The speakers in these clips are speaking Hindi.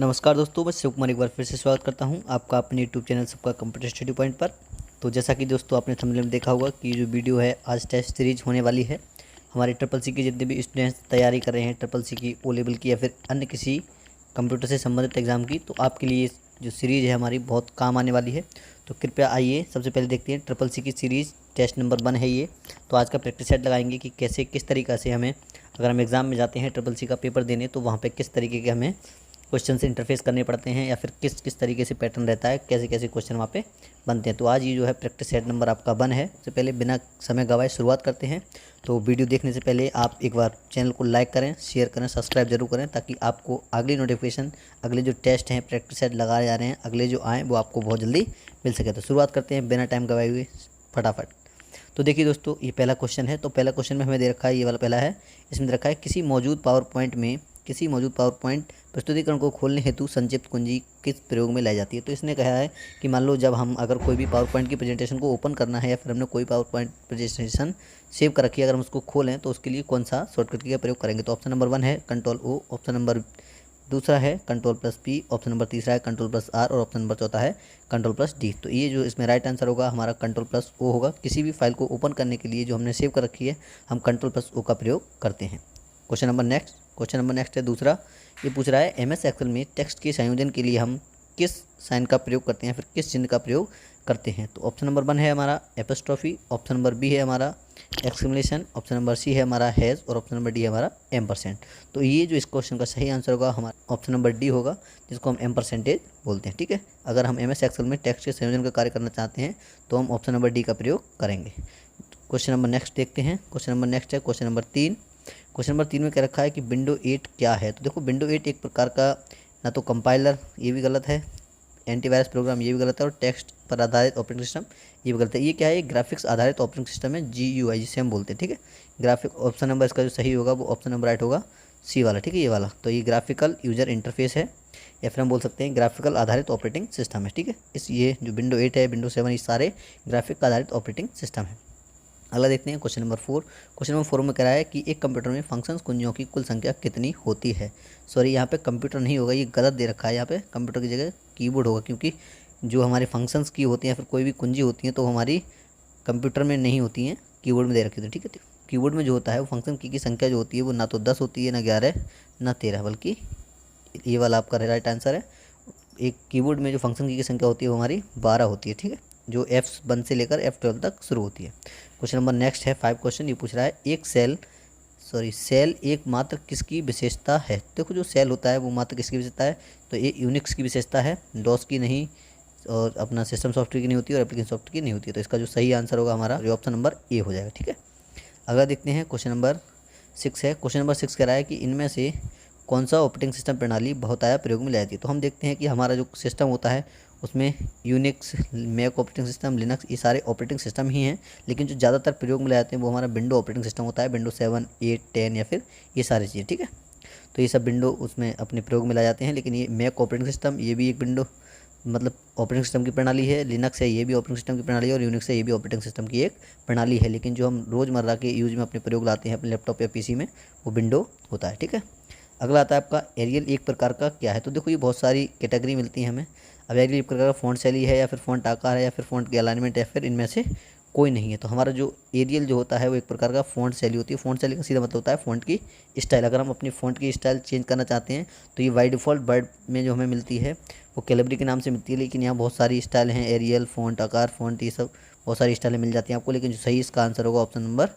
नमस्कार दोस्तों, मैं शिव कुमार एक बार फिर से स्वागत करता हूं आपका अपने यूट्यूब चैनल सबका कंप्यूटर स्टडी पॉइंट पर। तो जैसा कि दोस्तों आपने थंबनेल में देखा होगा कि जो वीडियो है आज टेस्ट सीरीज होने वाली है। हमारे ट्रिपल सी के जितने भी स्टूडेंट्स तैयारी कर रहे हैं ट्रिपल सी की, ओ लेवल की या फिर अन्य किसी कंप्यूटर से संबंधित एग्ज़ाम की, तो आपके लिए जो सीरीज़ है हमारी बहुत काम आने वाली है। तो कृपया आइए सबसे पहले देखते हैं ट्रिपल सी की सीरीज़। टेस्ट नंबर 1 है ये। तो आज का प्रैक्टिस सेट लगाएंगे कि कैसे किस तरीक़ा से हमें, अगर हम एग्ज़ाम में जाते हैं ट्रिपल सी का पेपर देने, तो वहाँ पे किस तरीके के हमें क्वेश्चन से इंटरफेस करने पड़ते हैं या फिर किस किस तरीके से पैटर्न रहता है, कैसे कैसे क्वेश्चन वहाँ पे बनते हैं। तो आज ये जो है प्रैक्टिस सेट नंबर आपका 1 है। सबसे पहले बिना समय गवाए शुरुआत करते हैं। तो वीडियो देखने से पहले आप एक बार चैनल को लाइक करें, शेयर करें, सब्सक्राइब जरूर करें, ताकि आपको अगली नोटिफिकेशन, अगले जो टेस्ट हैं प्रैक्टिस सेट लगाए जा रहे हैं अगले जो आएँ वो आपको बहुत जल्दी मिल सके। तो शुरुआत करते हैं बिना टाइम गवाए हुए फटाफट। तो देखिए दोस्तों, ये पहला क्वेश्चन है। तो पहला क्वेश्चन में हमें दे रखा है, ये वाला पहला है, इसमें दे रखा है किसी मौजूद पावर पॉइंट प्रस्तुतिकरण को खोलने हेतु संक्षिप्त कुंजी किस प्रयोग में लाई जाती है। तो इसने कहा है कि मान लो जब हम अगर कोई भी पावर पॉइंट की प्रेजेंटेशन को ओपन करना है या फिर हमने कोई पावर पॉइंट प्रेजेंटेशन सेव कर रखी है, अगर हम उसको खोलें तो उसके लिए कौन सा शॉर्टकट की का प्रयोग करेंगे। तो ऑप्शन नंबर 1 है Ctrl+O, ऑप्शन नंबर दूसरा है Ctrl+P, ऑप्शन नंबर तीसरा है Ctrl+R और ऑप्शन नंबर चौथा है Ctrl+D। तो ये जो इसमें राइट आंसर होगा हमारा Ctrl+O होगा। किसी भी फाइल को ओपन करने के लिए जो हमने सेव कर रखी है हम Ctrl+O का प्रयोग करते हैं। क्वेश्चन नंबर नेक्स्ट है दूसरा। ये पूछ रहा है MS एक्सेल में टेक्स्ट के संयोजन के लिए हम किस साइन का प्रयोग करते हैं, फिर किस चिन्ह का प्रयोग करते हैं। तो ऑप्शन नंबर 1 है हमारा एपोस्ट्रोफी, ऑप्शन नंबर बी है हमारा एक्सक्लेमेशन, ऑप्शन नंबर सी है हमारा हैज़ और ऑप्शन नंबर डी है हमारा %। तो ये जो इस क्वेश्चन का सही आंसर होगा हमारा ऑप्शन नंबर डी होगा, जिसको हम %, बोलते हैं। ठीक है, अगर हम MS एक्सेल में टेक्स्ट के संयोजन का कार्य करना चाहते हैं तो हम ऑप्शन नंबर डी का प्रयोग करेंगे। क्वेश्चन नंबर नेक्स्ट देखते हैं। क्वेश्चन नंबर नेक्स्ट है क्वेश्चन नंबर 3। क्वेश्चन नंबर 3 में क्या रखा है कि विंडो 8 क्या है। तो देखो, विंडो 8 एक प्रकार का ना तो कंपाइलर, ये भी गलत है, एंटीवायरस प्रोग्राम, ये भी गलत है, और टेक्स्ट पर आधारित ऑपरेटिंग सिस्टम, ये भी गलत है। ये क्या है, ग्राफिक्स आधारित ऑपरेटिंग सिस्टम है, GUI जिसे हम बोलते हैं। ठीक है, ग्राफिक ऑप्शन नंबर इसका जो सही होगा वो ऑप्शन नंबर राइट होगा, सी वाला। ठीक है, ये वाला। तो ये ग्राफिकल यूजर इंटरफेस है या फिर हम बोल सकते हैं ग्राफिकल आधारित ऑपरेटिंग सिस्टम है। ठीक है, ये जो विंडो 8 है, विंडो 7, ये सारे ग्राफिक आधारित ऑपरेटिंग सिस्टम है। अगला देखते हैं क्वेश्चन नंबर 4। क्वेश्चन नंबर 4 में कह रहा है कि एक कंप्यूटर में फंक्शंस कुंजियों की कुल संख्या कितनी होती है। सॉरी, यहाँ पे कंप्यूटर नहीं होगा, ये गलत दे रखा है। यहाँ पे कंप्यूटर की जगह कीबोर्ड होगा, क्योंकि जो हमारे फंक्शंस की होती हैं फिर कोई भी कुंजी होती हैं तो हमारी कंप्यूटर में नहीं होती हैं, कीबोर्ड में दे रखी होती है। ठीक है, तो कीबोर्ड में जो होता है वो फंक्शन की संख्या जो होती है वो ना तो 10 होती है, ना 11, ना 13, बल्कि ये वाला आपका राइट आंसर है। एक कीबोर्ड में जो फंक्शन की संख्या होती है वो हमारी 12 होती है। ठीक है, जो F1 से लेकर F12 तक शुरू होती है। क्वेश्चन नंबर नेक्स्ट है 5 क्वेश्चन। ये पूछ रहा है एक सेल एक मात्र किसकी विशेषता है। देखो, जो सेल होता है वो मात्र किसकी विशेषता है, तो ये यूनिक्स की विशेषता है, डॉस की नहीं, और अपना सिस्टम सॉफ्टवेयर की नहीं होती है, और एप्लीकेशन सॉफ्टवेयर की नहीं होती है। तो इसका जो सही आंसर होगा हमारा ऑप्शन नंबर ए हो जाएगा। ठीक है, अगला देखते हैं क्वेश्चन नंबर 6 है। क्वेश्चन नंबर 6 कह रहा है कि इनमें से कौन सा ऑपरेटिंग सिस्टम प्रणाली बहुतायत प्रयोग में लाई जाती है। तो हम देखते हैं कि हमारा जो सिस्टम होता है उसमें Unix, Mac operating system, Linux, ये सारे ऑपरेटिंग सिस्टम ही हैं, लेकिन जो ज़्यादातर प्रयोग में लाए जाते हैं वो हमारा विंडो ऑपरेटिंग सिस्टम होता है, विंडो 7, 8, 10 या फिर ये सारी चीज़ें। ठीक है, तो ये सब विंडो उसमें अपने प्रयोग में लाए जाते हैं। लेकिन ये मैक ऑपरेटिंग सिस्टम, ये भी एक विंडो मतलब ऑपरेटिंग सिस्टम की प्रणाली है, लिनक्स है ये भी ऑपरेटिंग सिस्टम की प्रणाली है, और यूनिक्स है ये भी ऑपरेटिंग सिस्टम की एक प्रणाली है। लेकिन जो हम रोज़मर्रा के यूज में अपने प्रयोग लाते हैं अपने लैपटॉप या PC में, वो विंडो होता है। ठीक है, अगला आता है आपका एरियल एक प्रकार का क्या है। तो देखो, ये बहुत सारी कैटेगरी मिलती है हमें। अब एरियल एक प्रकार का फ़ॉन्ट शैली है या फिर फ़ॉन्ट आकार है या फिर फ़ॉन्ट की अलाइनमेंट या फिर इनमें से कोई नहीं है। तो हमारा जो एरियल जो होता है वो एक प्रकार का फ़ॉन्ट शैली होती है। फ़ॉन्ट शैली का सीधा मतलब होता है फ़ॉन्ट की स्टाइल। अगर हम अपनी फ़ॉन्ट की स्टाइल चेंज करना चाहते हैं तो ये बाय डिफ़ॉल्ट वर्ड में जो हमें मिलती है वो कैलिब्री के नाम से मिलती है, लेकिन यहाँ बहुत सारी स्टाइल हैं, एरियल, फ़ॉन्ट आकार, फ़ॉन्ट, ये सब बहुत सारी स्टाइलें मिल जाती हैं आपको। लेकिन जो सही इसका आंसर होगा ऑप्शन नंबर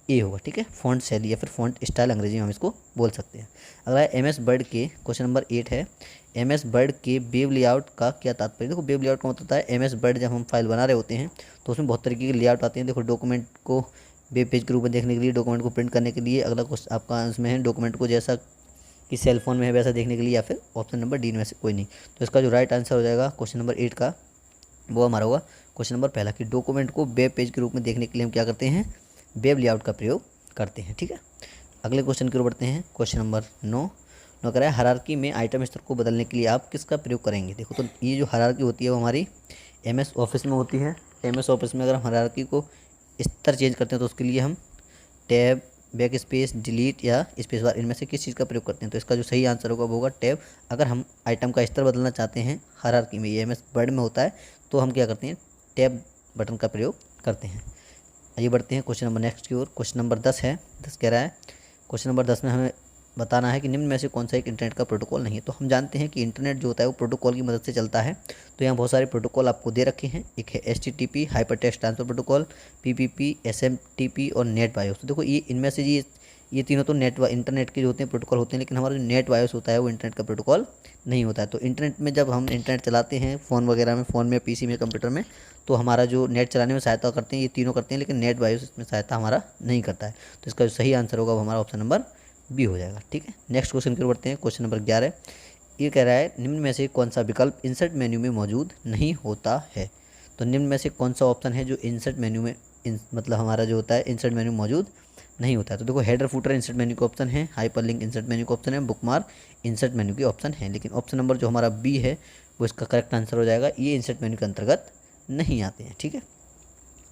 ए होगा। ठीक है, फ़ॉन्ट शैली या फिर फ़ॉन्ट स्टाइल अंग्रेजी में हम इसको बोल सकते हैं। अगला है MS वर्ड के, क्वेश्चन नंबर 8 है, MS वर्ड के वेब लेआउट का क्या तात्पर्य। देखो, वेब लेआउट का मतलब होता है MS वर्ड जब हम फाइल बना रहे होते हैं तो उसमें बहुत तरीके के लेआउट आते हैं। देखो, डॉक्यूमेंट को वेब पेज के रूप में देखने के लिए, डॉक्यूमेंट को प्रिंट करने के लिए। अगला क्वेश्चन आपका इसमें है डॉक्यूमेंट को जैसा कि सेल फोन में है वैसा देखने के लिए, या फिर ऑप्शन नंबर डी में से कोई नहीं। तो इसका जो राइट आंसर हो जाएगा क्वेश्चन नंबर 8 का, वो हमारा होगा क्वेश्चन नंबर पहला, कि डॉक्यूमेंट को वेब पेज के रूप में देखने के लिए हम क्या करते हैं, वेब लेआउट का प्रयोग करते हैं। ठीक है, अगले क्वेश्चन की ओर बढ़ते हैं। क्वेश्चन नंबर 9 कह रहा है हायरार्की में आइटम स्तर को बदलने के लिए आप किसका प्रयोग करेंगे। देखो, तो ये जो हायरार्की होती है वो हमारी MS ऑफिस में होती है। MS ऑफिस में अगर हम हायरार्की को स्तर चेंज करते हैं तो उसके लिए हम टैब बैक स्पेस, डिलीट या स्पेस बार, इनमें से किस चीज़ का प्रयोग करते हैं? तो इसका जो सही आंसर होगा वो होगा टैब। अगर हम आइटम का स्तर बदलना चाहते हैं हायरार्की में, ये एमएस वर्ड में होता है, तो हम क्या करते हैं? टैब बटन का प्रयोग करते हैं। आइए बढ़ते हैं क्वेश्चन नंबर नेक्स्ट की ओर। क्वेश्चन नंबर 10 है। 10 कह रहा है, क्वेश्चन नंबर 10 में हमें बताना है कि निम्न में से कौन सा एक इंटरनेट का प्रोटोकॉल नहीं है। तो हम जानते हैं कि इंटरनेट जो होता है वो प्रोटोकॉल की मदद से चलता है। तो यहाँ बहुत सारे प्रोटोकॉल आपको दे रखे हैं। एक है HTTP hyper text transfer protocol, PPP, SMTP और नेट बायोस। तो देखो ये इनमें से ये तीनों तो इंटरनेट के जो होते हैं प्रोटोकॉल होते हैं, लेकिन हमारा जो नेट बायोस होता है वो इंटरनेट का प्रोटोकॉल नहीं होता है। तो इंटरनेट में जब हम इंटरनेट चलाते हैं फ़ोन वगैरह में, फ़ोन में, PC में, कंप्यूटर में, तो हमारा जो नेट चलाने में सहायता करते हैं ये तीनों करते हैं, लेकिन नेट बायोस इसमें सहायता हमारा नहीं करता है। तो इसका जो सही आंसर होगा वो हमारा ऑप्शन नंबर बी हो जाएगा। ठीक है, नेक्स्ट क्वेश्चन की ओर बढ़ते हैं। क्वेश्चन नंबर 11 ये कह रहा है, निम्न में से कौन सा विकल्प इंसर्ट मेन्यू में मौजूद नहीं होता है? तो निम्न में से कौन सा ऑप्शन है जो इंसर्ट मेन्यू में मतलब हमारा जो होता है इंसर्ट मेन्यू मौजूद नहीं होता है? तो देखो हेडर फुटर इंसर्ट मेन्यू का ऑप्शन है, हाइपर लिंक इंसर्ट मेन्यू का ऑप्शन है, बुकमार्क इंसर्ट मेन्यू के ऑप्शन है, लेकिन ऑप्शन नंबर जो हमारा बी है वो इसका करेक्ट आंसर हो जाएगा। ये इंसर्ट मेन्यू के अंतर्गत नहीं आते हैं। ठीक है,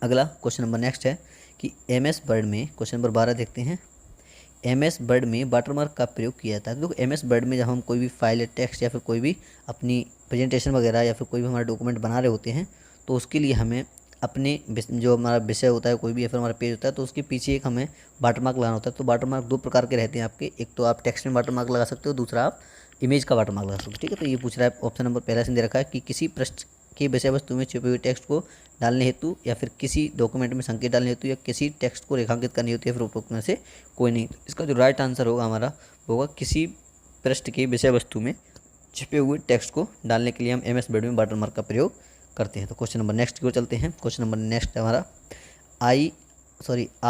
अगला क्वेश्चन नंबर नेक्स्ट है कि MS वर्ड में, क्वेश्चन नंबर 12 देखते हैं, MS वर्ड में वाटरमार्क का प्रयोग किया जाता है। तो MS वर्ड में जब हम कोई भी फाइल या टेक्स्ट या फिर कोई भी अपनी प्रेजेंटेशन वगैरह या फिर कोई भी हमारा डॉक्यूमेंट बना रहे होते हैं, तो उसके लिए हमें अपने जो हमारा विषय होता है कोई भी या फिर हमारा पेज होता है, तो उसके पीछे एक हमें वाटरमार्क लगाना होता है। तो वाटरमार्क दो प्रकार के रहते हैं आपके, एक तो आप टेक्स्ट में वाटरमार्क लगा सकते हो, दूसरा आप इमेज का वाटरमार्क लगा सकते हो। ठीक है, तो ये पूछ रहा है ऑप्शन नंबर पहला से दे रखा है कि किसी पृष्ठ की विषय वस्तु में छुपे हुए टेक्स्ट को डालने हेतु या फिर किसी डॉक्यूमेंट में संकेत डालने हेतु या किसी टेक्स्ट को रेखांकित करने हेतु या फिर उपरोक्त में से कोई नहीं। इसका जो राइट आंसर होगा हमारा होगा किसी पृष्ठ की विषय वस्तु में छिपे हुए टेक्स्ट को डालने के लिए हम MS वर्ड में वाटरमार्क का प्रयोग करते हैं। तो क्वेश्चन नंबर नेक्स्ट की ओर चलते हैं। क्वेश्चन नंबर नेक्स्ट है हमारा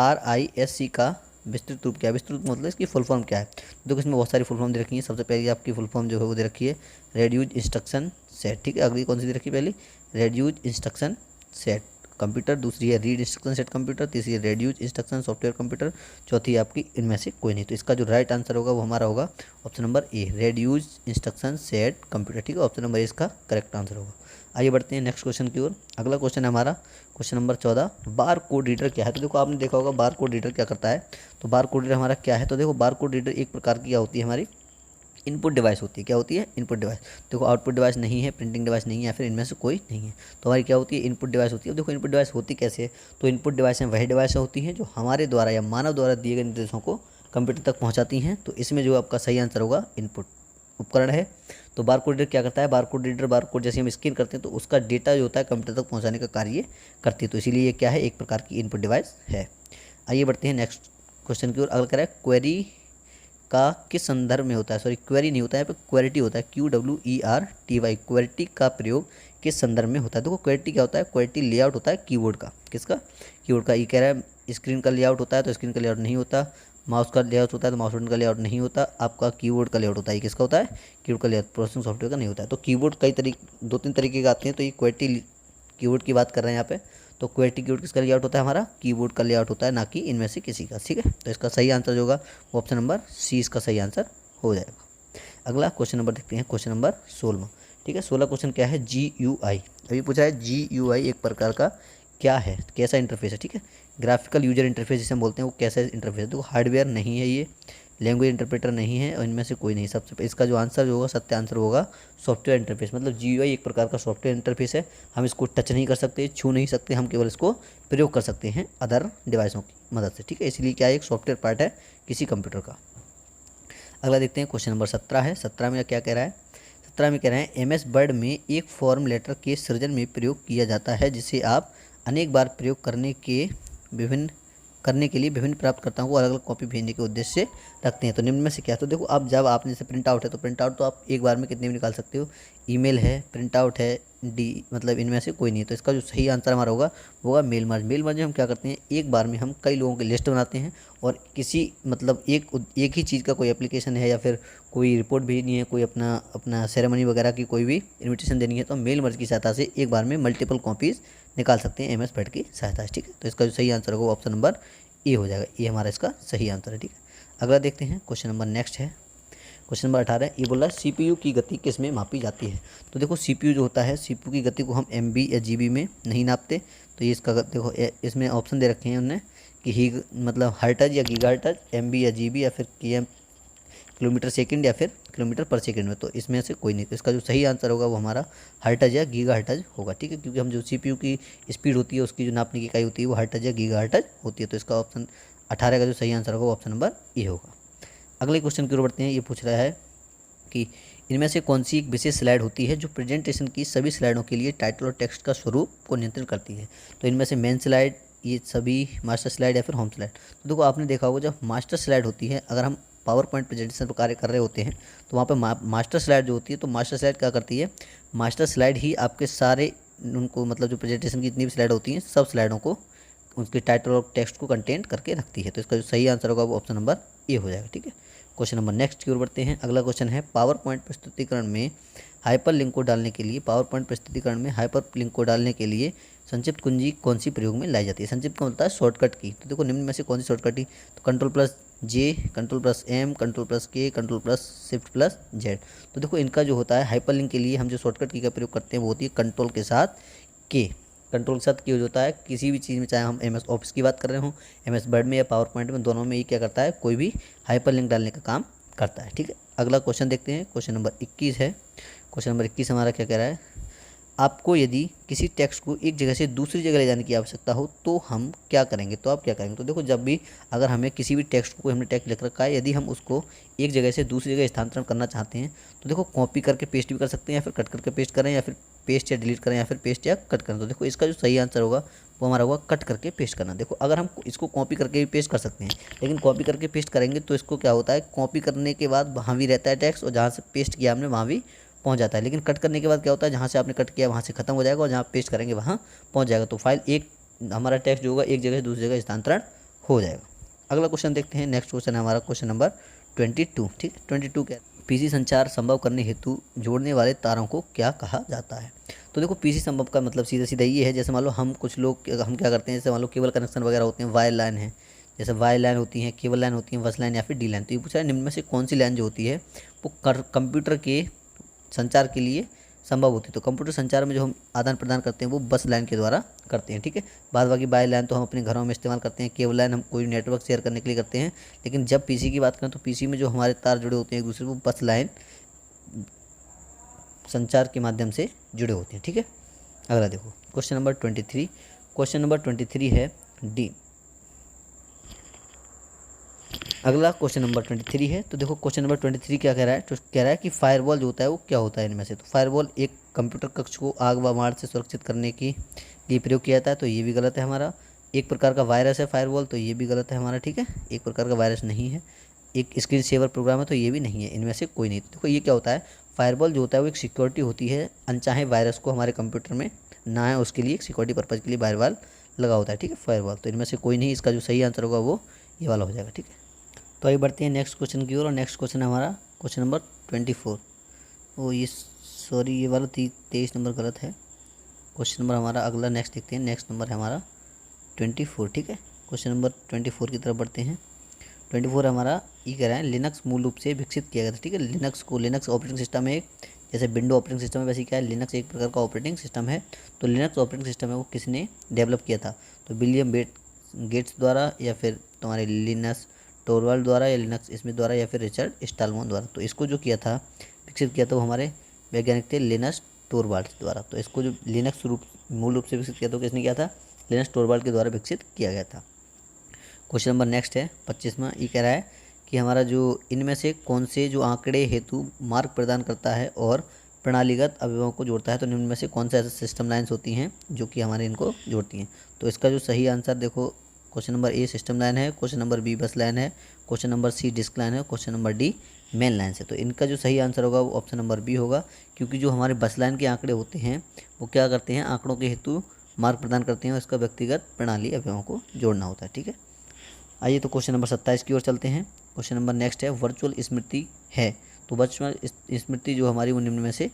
RISC का विस्तृत रूप क्या है? विस्तृत मतलब इसकी फुल फॉर्म क्या है? देखो इसमें बहुत सारी फुल फॉर्म दे रखी है। सबसे पहले आपकी फुल फॉर्म जो है वो दे रखी है रेड्यूज इंस्ट्रक्शन सेट। ठीक है, अगली कौन सी दे रखी है? पहली रेड्यूज इंस्ट्रक्शन सेट कंप्यूटर, दूसरी है रीड इंस्ट्रक्शन सेट कंप्यूटर, तीसरी है रेड्यूज इंस्ट्रक्शन सॉफ्टवेयर कंप्यूटर, चौथी है आपकी इनमें से कोई नहीं। तो इसका जो राइट आंसर होगा वो हमारा होगा option number A, reduce instruction set computer. ठीक है, ऑप्शन नंबर ए इसका करेक्ट आंसर होगा। आइए बढ़ते हैं नेक्स्ट क्वेश्चन की ओर। अगला क्वेश्चन है हमारा question number 14, bar code reader क्या है? तो देखो आपने देखा होगा बार कोड रीडर क्या करता है। तो बार कोड रीडर हमारा क्या है? तो देखो बार कोड रीडर एक प्रकार की क्या होती है, हमारी इनपुट डिवाइस होती है। क्या होती है? Input device. देखो आउटपुट डिवाइस नहीं है, प्रिंटिंग डिवाइस नहीं है, या फिर इनमें से कोई नहीं है, तो हमारी क्या होती है? इनपुट डिवाइस होती है। देखो इनपुट डिवाइस होती कैसे है? तो इनपुट डिवाइसें वही डिवाइस होती हैं जो हमारे द्वारा या मानव द्वारा दिए गए निर्देशों को कंप्यूटर तक पहुँचाती हैं। तो इसमें जो आपका सही आंसर होगा इनपुट उपकरण है। तो बारकोड रीडर क्या करता है? बारकोड रीडर बारकोड जैसे हम स्कैन करते हैं तो उसका डेटा जो होता है कंप्यूटर तक पहुंचाने का कार्य करती है। तो इसीलिए ये क्या है? एक प्रकार की इनपुट डिवाइस है। आइए बढ़ते हैं नेक्स्ट क्वेश्चन की ओर। अगला कह रहा है क्वेरी का किस संदर्भ में होता है? सॉरी क्वेरी नहीं होता है, यहाँ पे क्वेरिटी होता है, QWERTY। क्वेरिटी का प्रयोग किस संदर्भ में होता है? देखो क्वेरिटी क्या होता है? क्वेरिटी लेआउट होता है कीबोर्ड का। किसका? कीबोर्ड का। ये कह रहा है स्क्रीन का लेआउट होता है, तो स्क्रीन का लेआउट नहीं होता। माउस का लेआउट होता है तो माउस बटन का लेआउट नहीं होता। आपका कीबोर्ड का लेआउट होता है। किसका होता है? कीबोर्ड का लेआउट। प्रोसेसिंग सॉफ्टवेयर का नहीं होता है। तो कीबोर्ड कई तरीके, 2-3 तरीके के आते हैं। तो ये क्वेरिटी कीबोर्ड की बात कर रहे हैं यहाँ पे। तो क्वेरिटी कीबोर्ड किसका लेआउट होता है? हमारा कीबोर्ड का लेआउट होता है, ना कि इनमें से किसी का। ठीक है, तो इसका सही आंसर जो होगा वो ऑप्शन नंबर सी इसका सही आंसर हो जाएगा। अगला क्वेश्चन नंबर देखते हैं, क्वेश्चन नंबर 16। ठीक है, 16 क्वेश्चन क्या है? GUI। अभी पूछा है GUI एक प्रकार का क्या है, कैसा इंटरफेस है? ठीक है, ग्राफिकल यूजर इंटरफेस जिसे हम बोलते हैं वो कैसा इंटरफेस है? तो हार्डवेयर नहीं है, ये लैंग्वेज इंटरप्रेटर नहीं है, और इनमें से कोई नहीं। सबसे इसका जो आंसर जो होगा, सत्य आंसर होगा सॉफ्टवेयर इंटरफेस। मतलब GUI एक प्रकार का सॉफ्टवेयर इंटरफेस है। हम इसको टच नहीं कर सकते, छू नहीं सकते, हम केवल इसको प्रयोग कर सकते हैं अदर डिवाइसों की मदद से। ठीक है, इसलिए क्या एक सॉफ्टवेयर पार्ट है किसी कंप्यूटर का। अगला देखते हैं, क्वेश्चन नंबर 17 है। 17 में क्या कह रहा है? 17 में कह रहे हैं MS वर्ड में एक फॉर्म लेटर के सृजन में प्रयोग किया जाता है, जिसे आप अनेक बार प्रयोग करने के लिए विभिन्न प्राप्तकर्ताओं को अलग अलग कॉपी भेजने के उद्देश्य से रखते हैं। तो निम्न में से क्या है? तो देखो अब जब आपने जैसे प्रिंट आउट है, तो प्रिंट आउट तो आप एक बार में कितने भी निकाल सकते हो। ईमेल है, प्रिंट आउट है, मतलब इनमें से कोई नहीं है। तो इसका जो सही आंसर हमारा होगा वो होगा मेल मर्ज। मेल मर्ज में हम क्या करते हैं? एक बार में हम कई लोगों की लिस्ट बनाते हैं, और किसी मतलब एक ही चीज़ का कोई एप्लीकेशन है या फिर कोई रिपोर्ट भेजनी है, कोई अपना सेरेमनी वगैरह की कोई भी इन्विटेशन देनी है, तो मेल मर्ज की सहायता से एक बार में मल्टीपल कॉपीज़ निकाल सकते हैं MS वर्ड की सहायता से। ठीक है, तो इसका जो सही आंसर होगा ऑप्शन नंबर ए हो जाएगा। ये हमारा इसका सही आंसर है। ठीक है, अगला देखते हैं, क्वेश्चन नंबर नेक्स्ट है। क्वेश्चन नंबर 18 ये बोला CPU की गति किस में मापी जाती है? तो देखो CPU जो होता है, CPU की गति को हम MB या GB में नहीं नापते। तो ये इसका देखो इसमें ऑप्शन दे रखे हैं उन्होंने कि ही मतलब हर्टज या गीगाहर्टज, एमबी या जीबी, या फिर केएम किलोमीटर सेकंड, या फिर किलोमीटर पर सेकंड में। तो इसमें से कोई नहीं। तो इसका जो सही आंसर होगा वो हमारा हर्टज या गीगाहर्टज होगा, ठीक है। क्योंकि हम जो सीपीयू की स्पीड होती है उसकी जो नापने की इकाई होती है वो हर्टज या गीगाहर्टज होती है। तो इसका ऑप्शन 18 का जो सही आंसर होगा वो ऑप्शन नंबर ए होगा। अगले क्वेश्चन की ओर बढ़ते हैं। ये पूछ रहा है कि इनमें से कौन सी एक विशेष स्लाइड होती है जो प्रेजेंटेशन की सभी स्लाइडों के लिए टाइटल और टेक्स्ट का स्वरूप को नियंत्रित करती है। तो इनमें से मेन स्लाइड, ये सभी मास्टर स्लाइड या फिर होम स्लाइड। तो देखो आपने देखा होगा जब मास्टर स्लाइड होती है, अगर हम पावर पॉइंट प्रेजेंटेशन पर कार्य कर रहे होते हैं तो वहाँ पे मास्टर स्लाइड जो होती है, तो मास्टर स्लाइड क्या करती है, मास्टर स्लाइड ही आपके सारे उनको मतलब जो प्रेजेंटेशन की जितनी भी स्लाइड होती हैं सब स्लाइडों को उसके टाइटल और टेक्स्ट को कंटेंट करके रखती है। तो इसका जो सही आंसर होगा वो ऑप्शन नंबर ए हो जाएगा, ठीक है। क्वेश्चन नंबर नेक्स्ट की ओर बढ़ते हैं। अगला क्वेश्चन है पावर पॉइंट प्रस्तुतिकरण में हाइपर लिंक को डालने के लिए, पावर पॉइंट प्रस्तुतिकरण में हाइपर लिंक को डालने के लिए संक्षिप्त कुंजी कौन सी प्रयोग में लाई जाती है। संक्षिप्त का मतलब है शॉर्टकट की। तो देखो निम्न में से कौन सी शॉर्टकट की, तो कंट्रोल+J, कंट्रोल+M, कंट्रोल+K, कंट्रोल+Shift+Z। तो देखो इनका जो होता है हाइपर लिंक के लिए हम जो शॉर्टकट की का प्रयोग करते हैं वो होती है कंट्रोल के साथ के। कंट्रोल के साथ की होता है किसी भी चीज़ में, चाहे हम MS ऑफिस की बात कर रहे हों, MS वर्ड में या पावर पॉइंट में, दोनों में ये क्या करता है, कोई भी हाइपर लिंक डालने का काम करता है, ठीक है। अगला क्वेश्चन देखते हैं। क्वेश्चन नंबर 21 है। क्वेश्चन नंबर 21 हमारा क्या कह रहा है, आपको यदि किसी टेक्स्ट को एक जगह से दूसरी जगह ले जाने की आवश्यकता हो तो हम क्या करेंगे। तो आप क्या करेंगे, तो देखो जब भी अगर हमें किसी भी टेक्स्ट को, हमने टेक्स्ट लिख रखा है, यदि हम उसको एक जगह से दूसरी जगह स्थानांतरण करना चाहते हैं तो देखो कॉपी करके पेस्ट भी कर सकते हैं, या फिर कट करके पेस्ट करें, या फिर पेस्ट या डिलीट करें, या फिर पेस्ट या कट करें। तो देखो इसका जो सही आंसर होगा वो हमारा होगा कट करके पेस्ट करना। देखो अगर हम इसको कॉपी करके भी पेस्ट कर सकते हैं, लेकिन कॉपी करके पेस्ट करेंगे तो इसको क्या होता है, कॉपी करने के बाद वहाँ भी रहता है टेक्स्ट, और जहाँ से पेस्ट किया हमने वहाँ भी पहुंच जाता है। लेकिन कट करने के बाद क्या होता है, जहाँ से आपने कट किया वहाँ से खत्म हो जाएगा, और जहाँ पेस्ट करेंगे वहाँ पहुँच जाएगा। तो फाइल एक हमारा टेक्स्ट जो होगा एक जगह से दूसरी जगह स्थानांतरण हो जाएगा। अगला क्वेश्चन देखते हैं। नेक्स्ट क्वेश्चन है हमारा क्वेश्चन नंबर 22, ठीक है। 22 क्या, पीसी संचार संभव करने हेतु जोड़ने वाले तारों को क्या कहा जाता है। तो देखो पीसी संभव का मतलब सीधा सीधा ये है, जैसे मान लो हम कुछ लोग हम क्या करते हैं, जैसे मान लो केबल कनेक्शन वगैरह होते हैं, वायर लाइन है, जैसे वायर लाइन होती है, केबल लाइन होती है, बस लाइन या फिर डी लाइन। तो ये पूछा है निम्न में से कौन सी लाइन जो होती है वो कंप्यूटर के संचार के लिए संभव होती है। तो कंप्यूटर संचार में जो हम आदान प्रदान करते हैं वो बस लाइन के द्वारा करते हैं, ठीक है। बाद बाकी वायर लाइन तो हम अपने घरों में इस्तेमाल करते हैं, केबल लाइन हम कोई नेटवर्क शेयर करने के लिए करते हैं। लेकिन जब पीसी की बात करें तो पीसी में जो हमारे तार जुड़े होते हैं एक दूसरे वो बस लाइन संचार के माध्यम से जुड़े होते हैं, ठीक है। अगला देखो क्वेश्चन नंबर 23। क्वेश्चन नंबर 23 है डी। अगला क्वेश्चन नंबर 23 है। तो देखो क्वेश्चन नंबर 23 क्या कह रहा है, तो कह रहा है कि फायरवॉल जो होता है वो क्या होता है इनमें से। तो फायरवॉल एक कंप्यूटर कक्ष को आग व मार से सुरक्षित करने के लिए प्रयोग किया जाता है। तो ये भी गलत है हमारा। एक प्रकार का वायरस है फायरवॉल, तो ये भी गलत है हमारा, ठीक है। एक प्रकार का वायरस नहीं है। एक स्क्रीन सेवर प्रोग्राम है, तो ये भी नहीं है। इनमें से कोई नहीं। तो देखो ये क्या होता है, फायरवॉल जो होता है वो एक सिक्योरिटी होती है, अनचाहे वायरस को हमारे कंप्यूटर में ना है उसके लिए एक सिक्योरिटी पर्पज़ के लिए फायरवॉल लगा होता है, ठीक है, फायरवॉल। तो इनमें से कोई नहीं। इसका जो सही आंसर होगा वो ये वाला हो जाएगा, ठीक है। तो आइए बढ़ते हैं नेक्स्ट क्वेश्चन की ओर। और नेक्स्ट क्वेश्चन है हमारा क्वेश्चन नंबर 24। ओ ये सॉरी, ये वाला 23 नंबर गलत है। क्वेश्चन नंबर हमारा अगला नेक्स्ट देखते हैं। नेक्स्ट नंबर है हमारा 24, ठीक है। क्वेश्चन नंबर 24 की तरफ बढ़ते हैं। 24 हमारा ये कह रहा है लिनक्स मूल रूप से विकसित किया गया था, ठीक है। लिनक्स ऑपरेटिंग सिस्टम है, जैसे विंडो ऑपरेटिंग सिस्टम है वैसे क्या है, लिनक्स एक प्रकार का ऑपरेटिंग सिस्टम है। तो लिनक्स ऑपरेटिंग सिस्टम है वो किसने डेवलप किया था, तो विलियम गेट्स द्वारा, या फिर तुम्हारे लिनस टोरवाल्ड द्वारा, या लिनक्स स्मिथ द्वारा, या फिर रिचर्ड स्टालमोन द्वारा। तो इसको जो किया था, विकसित किया था वो हमारे वैज्ञानिक थे लिनस टोरवाल्ड द्वारा। तो इसको जो लिनक्स मूल रूप से विकसित किया था किसने किया था, लिनस टोरवाल्ड के द्वारा विकसित किया गया था। क्वेश्चन नंबर नेक्स्ट है 25वां। ये कह रहा है कि हमारा जो इनमें से कौन से जो आंकड़े हेतु मार्ग प्रदान करता है और प्रणालीगत अवयवों को जोड़ता है। तो निम्न में से कौन सा ऐसा सिस्टम लाइन्स होती हैं जो कि हमारे इनको जोड़ती हैं। तो इसका जो सही आंसर देखो, question number A system line है, question number B bus line है, question number C disk line है, question number D main line है। तो इनका जो सही आंसर होगा वो ऑप्शन नंबर बी होगा, क्योंकि जो हमारे बस लाइन के आंकड़े होते हैं वो क्या करते हैं, आंकड़ों के हेतु मार्ग प्रदान करते हैं और इसका व्यक्तिगत प्रणाली अवयवों को जोड़ना होता है, ठीक है। आइए तो क्वेश्चन नंबर 27 की ओर चलते हैं। क्वेश्चन नंबर नेक्स्ट है वर्चुअल स्मृति है। तो वर्चुअल स्मृति जो हमारी वो निम्न में से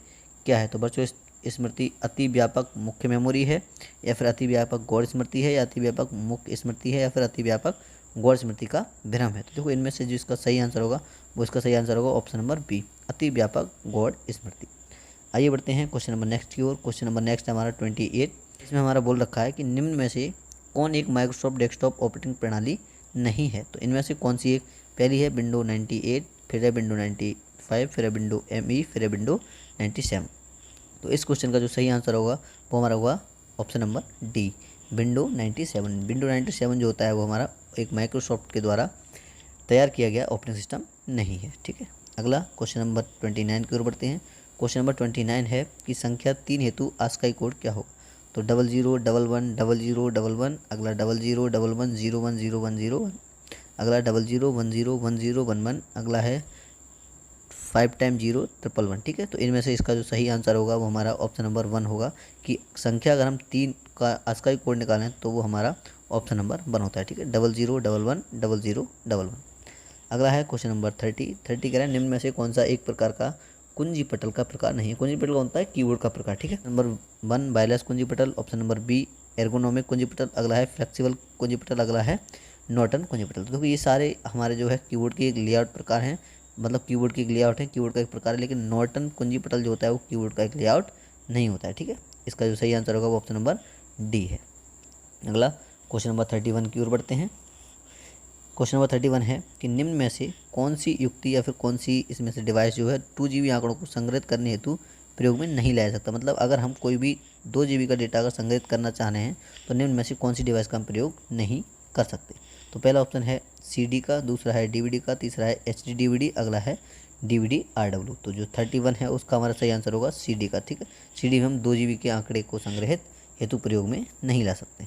क्या है। तो वर्चुअल स्मृति अति व्यापक मुख्य मेमोरी है, या फिर अति व्यापक गौड़ स्मृति है, या अति व्यापक मुख्य स्मृति है, या फिर अति व्यापक गौड़ स्मृति का भ्रम है। तो देखो इनमें से जो इसका सही आंसर होगा वो इसका सही आंसर होगा ऑप्शन नंबर बी, अति व्यापक गौड़ स्मृति। आइए बढ़ते हैं क्वेश्चन नंबर नेक्स्ट की ओर। क्वेश्चन नंबर नेक्स्ट है हमारा 28। इसमें हमारा बोल रखा है कि निम्न में से कौन एक माइक्रोसॉफ्ट डेस्कटॉप ऑपरेटिंग प्रणाली नहीं है? तो इनमें से कौन सी एक? पहली है विंडो 98, फिर है विंडो 95, फिर है विंडो ME, फिर है विंडो 97। तो इस क्वेश्चन का जो सही आंसर होगा वो हमारा होगा option number D, window 97। Window 97 जो होता है वो हमारा एक माइक्रोसॉफ्ट के द्वारा तैयार किया गया ऑपरेटिंग सिस्टम नहीं है। ठीक है, अगला क्वेश्चन नंबर 29 की ओर बढ़ते हैं। क्वेश्चन नंबर 29 है कि संख्या 3 हेतु आस्काई कोड क्या होगा? तो 00110011, अगला 0011010101, अगला 00101011, अगला है 5 टाइम 0 111। ठीक है, तो इनमें से इसका जो सही आंसर होगा वो हमारा ऑप्शन नंबर 1 होगा कि संख्या अगर हम 3 का आस्काई कोड निकालें तो वो हमारा ऑप्शन नंबर 1 होता है। ठीक है, 00110011। अगला है क्वेश्चन नंबर 30 कह रहा है निम्न में से कौन सा एक प्रकार का कुंजी पटल का प्रकार नहीं है? कुंजी पटल होता है कीबोर्ड का प्रकार। ठीक है, नंबर 1 वायरलेस कुंजी पटल, ऑप्शन नंबर बी एर्गोनोमिक कुंजी पटल, अगला है फ्लेक्सिबल कुंजी पटल, अगला है नॉर्टन कुंजी पटल। तो देखो ये सारे हमारे जो है कीबोर्ड के एक लेआउट प्रकार हैं, मतलब कीबोर्ड की एक लेआउट है, कीबोर्ड का एक प्रकार है, लेकिन नॉर्टन कुंजी पटल जो होता है वो कीबोर्ड का एक लेआउट नहीं होता है। ठीक है, इसका जो सही आंसर होगा वो ऑप्शन नंबर डी है। अगला क्वेश्चन नंबर 31 की ओर बढ़ते हैं। क्वेश्चन नंबर 31 है कि निम्न में से कौन सी युक्ति या फिर कौन सी इसमें से डिवाइस जो है 2 GB आंकड़ों को संग्रहित करने हेतु प्रयोग में नहीं लाया जा सकता? मतलब अगर हम कोई भी 2 GB का डेटा अगर संग्रहित करना चाह रहे हैं तो निम्न में से कौन सी डिवाइस का हम प्रयोग नहीं कर सकते? तो पहला ऑप्शन है CD का, दूसरा है DVD का, तीसरा है HD DVD, अगला है DVD RW। तो जो 31 है उसका हमारा सही आंसर होगा CD का। ठीक है, CD में हम 2 GB के आंकड़े को संग्रहित हेतु प्रयोग में नहीं ला सकते।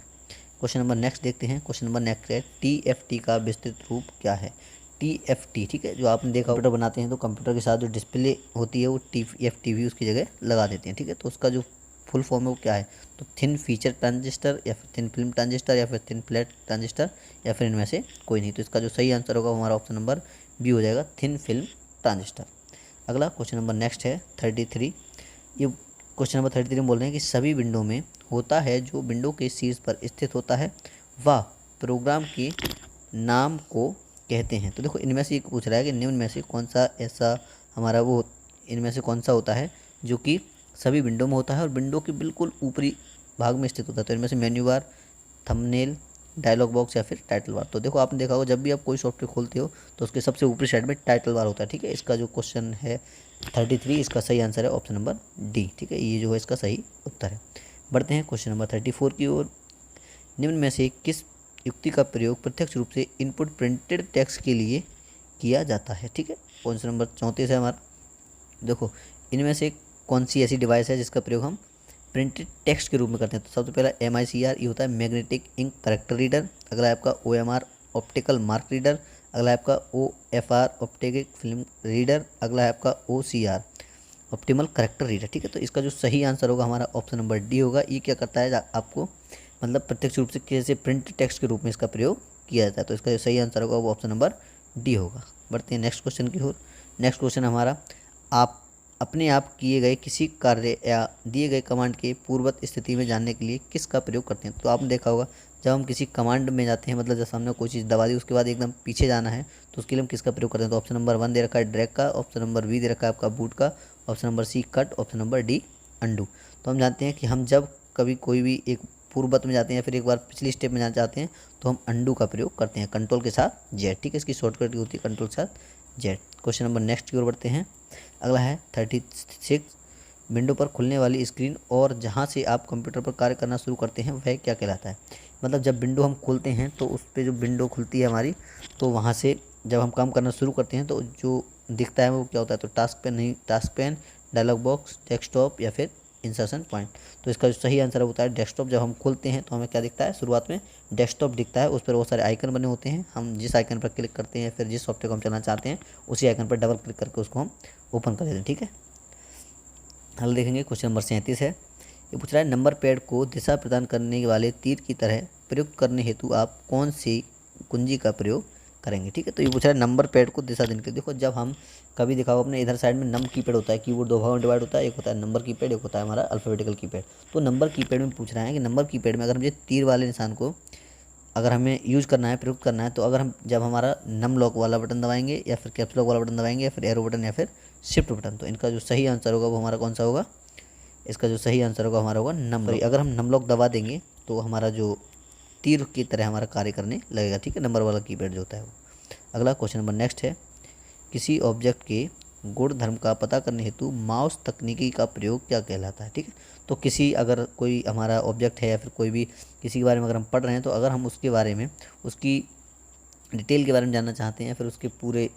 क्वेश्चन नंबर नेक्स्ट देखते हैं। क्वेश्चन नंबर नेक्स्ट है TFT का विस्तृत रूप क्या है? TFT, ठीक है, जो आपने देखा कंप्यूटर बनाते हैं तो कंप्यूटर के साथ जो डिस्प्ले होती है वो TFT भी उसकी जगह लगा देते हैं। ठीक है, तो उसका जो फुल फॉर्म है वो क्या है? तो थिन फीचर ट्रांजिस्टर, या फिर थिन फिल्म ट्रांजिस्टर, या फिर थिन प्लेट ट्रांजिस्टर, या फिर इनमें से कोई नहीं। तो इसका जो सही आंसर होगा हमारा ऑप्शन नंबर बी हो जाएगा, थिन फिल्म ट्रांजिस्टर। अगला क्वेश्चन नंबर नेक्स्ट है 33। ये क्वेश्चन नंबर 33 में बोल रहे हैं कि सभी विंडो में होता है जो विंडो के शीर्ष पर स्थित होता है वह प्रोग्राम के नाम को कहते हैं। तो देखो इनमें से एक पूछ रहा है कि निम्न में से कौन सा ऐसा हमारा वो इनमें से कौन सा होता है जो कि सभी विंडो में होता है और विंडो के बिल्कुल ऊपरी भाग में स्थित होता है? तो इनमें से menu bar, thumbnail, dialog box या फिर टाइटल बार। तो देखो आपने देखा होगा जब भी आप कोई सॉफ्टवेयर खोलते हो तो उसके सबसे ऊपरी साइड में टाइटल बार होता है। ठीक है, इसका जो क्वेश्चन है 33, इसका सही आंसर है ऑप्शन नंबर डी। ठीक है, ये जो है इसका सही उत्तर है। बढ़ते हैं क्वेश्चन नंबर 34 की ओर। निम्न में से किस युक्ति का प्रयोग प्रत्यक्ष रूप से इनपुट प्रिंटेड टेक्स्ट के लिए किया जाता है? ठीक है, क्वेश्चन नंबर 34 है हमारा। देखो इनमें से कौन सी ऐसी डिवाइस है जिसका प्रयोग हम प्रिंटेड टेक्स्ट के रूप में करते हैं? तो सबसे पहला MICR, ये होता है मैग्नेटिक इंक करेक्टर रीडर, अगला है आपका OMR ऑप्टिकल मार्क रीडर, अगला है आपका OFR ऑप्टिक फिल्म रीडर, अगला है आपका OCR ऑप्टिमल करेक्टर रीडर। ठीक है, तो इसका जो सही आंसर होगा हमारा ऑप्शन नंबर डी होगा। ये क्या करता है आपको मतलब प्रत्यक्ष रूप से कैसे प्रिंट टेक्स्ट के रूप में इसका प्रयोग किया जाता है? तो इसका जो सही आंसर होगा वो ऑप्शन नंबर डी होगा। बढ़ते हैं नेक्स्ट क्वेश्चन की ओर। नेक्स्ट क्वेश्चन हमारा, आप अपने आप किए गए किसी कार्य या दिए गए कमांड के पूर्ववत स्थिति में जानने के लिए किसका प्रयोग करते हैं? तो आपने देखा होगा जब हम किसी कमांड में जाते हैं, मतलब जैसे हमने कोई चीज़ दबा दी उसके बाद एकदम पीछे जाना है तो उसके लिए हम किसका प्रयोग करते हैं? तो ऑप्शन नंबर 1 दे रखा है ड्रैग का, ऑप्शन नंबर बी दे रखा है आपका बूट का, option number C cut, option number D undo. तो हम जानते हैं कि हम जब कभी कोई भी एक पूर्ववत में जाते हैं या फिर एक बार पिछली स्टेप में जाना चाहते हैं तो हम अंडू का प्रयोग करते हैं कंट्रोल के साथ जेड। ठीक है, इसकी शॉर्टकट होती है कंट्रोल के साथ जेड। क्वेश्चन नंबर नेक्स्ट की ओर बढ़ते हैं। अगला है 36। विंडो पर खुलने वाली स्क्रीन और जहां से आप कंप्यूटर पर कार्य करना शुरू करते हैं वह क्या कहलाता है? मतलब जब विंडो हम खोलते हैं तो उस पर जो विंडो खुलती है हमारी, तो वहां से जब हम काम करना शुरू करते हैं तो जो दिखता है वो क्या होता है? तो टास्क पेन नहीं, task pane, dialog box, desktop या फिर इंसर्शन पॉइंट। तो इसका जो सही आंसर होता है डेस्कटॉप। जब हम खोलते हैं तो हमें क्या दिखता है? शुरुआत में डेस्कटॉप दिखता है, उस पर बहुत सारे आइकन बने होते हैं। हम जिस आइकन पर क्लिक करते हैं फिर जिस सॉफ्टवेयर को हम चलाना चाहते हैं उसी आइकन पर डबल क्लिक करके उसको हम ओपन कर देते हैं। ठीक है, हल देखेंगे। क्वेश्चन नंबर 37 है। ये पूछ रहा है नंबर पैड को दिशा प्रदान करने वाले तीर की तरह प्रयुक्त करने हेतु आप कौन सी कुंजी का प्रयोग करेंगे? ठीक है, तो ये पूछ रहा है नंबर पैड को दिशा देने के लिए। देखो जब हम कभी दिखाओ अपने इधर साइड में नम कीपैड होता है, कीबोर्ड 2 भागों में डिवाइड होता है, एक होता है नंबर कीपैड, एक होता है हमारा अल्फ़ाबेटिकल कीपैड। तो नंबर कीपैड में पूछ रहा है कि नंबर कीपैड में अगर मुझे तीर वाले निशान को अगर हमें यूज़ करना है, प्रयुक्त करना है, तो अगर हम जब हमारा नम लॉक वाला बटन दबाएंगे या फिर कैप्स लॉक वाला बटन दबाएंगे या फिर एरो बटन या फिर शिफ्ट बटन, तो इनका जो सही आंसर होगा वो हमारा कौन सा होगा? इसका जो सही आंसर होगा हमारा होगा नंबर। अगर हम नम लॉक दबा देंगे तो हमारा जो तीर की तरह हमारा कार्य करने लगेगा, ठीक है, नंबर वाला कीपैड जो होता है वो। अगला क्वेश्चन नंबर नेक्स्ट है, किसी ऑब्जेक्ट के गुण धर्म का पता करने हेतु माउस तकनीकी का प्रयोग क्या कहलाता है, ठीक है। तो किसी अगर कोई हमारा ऑब्जेक्ट है या फिर कोई भी किसी के बारे में अगर हम पढ़ रहे हैं, तो अगर हम उसके बारे में उसकी डिटेल के बारे में जानना चाहते हैं, फिर उसके पूरे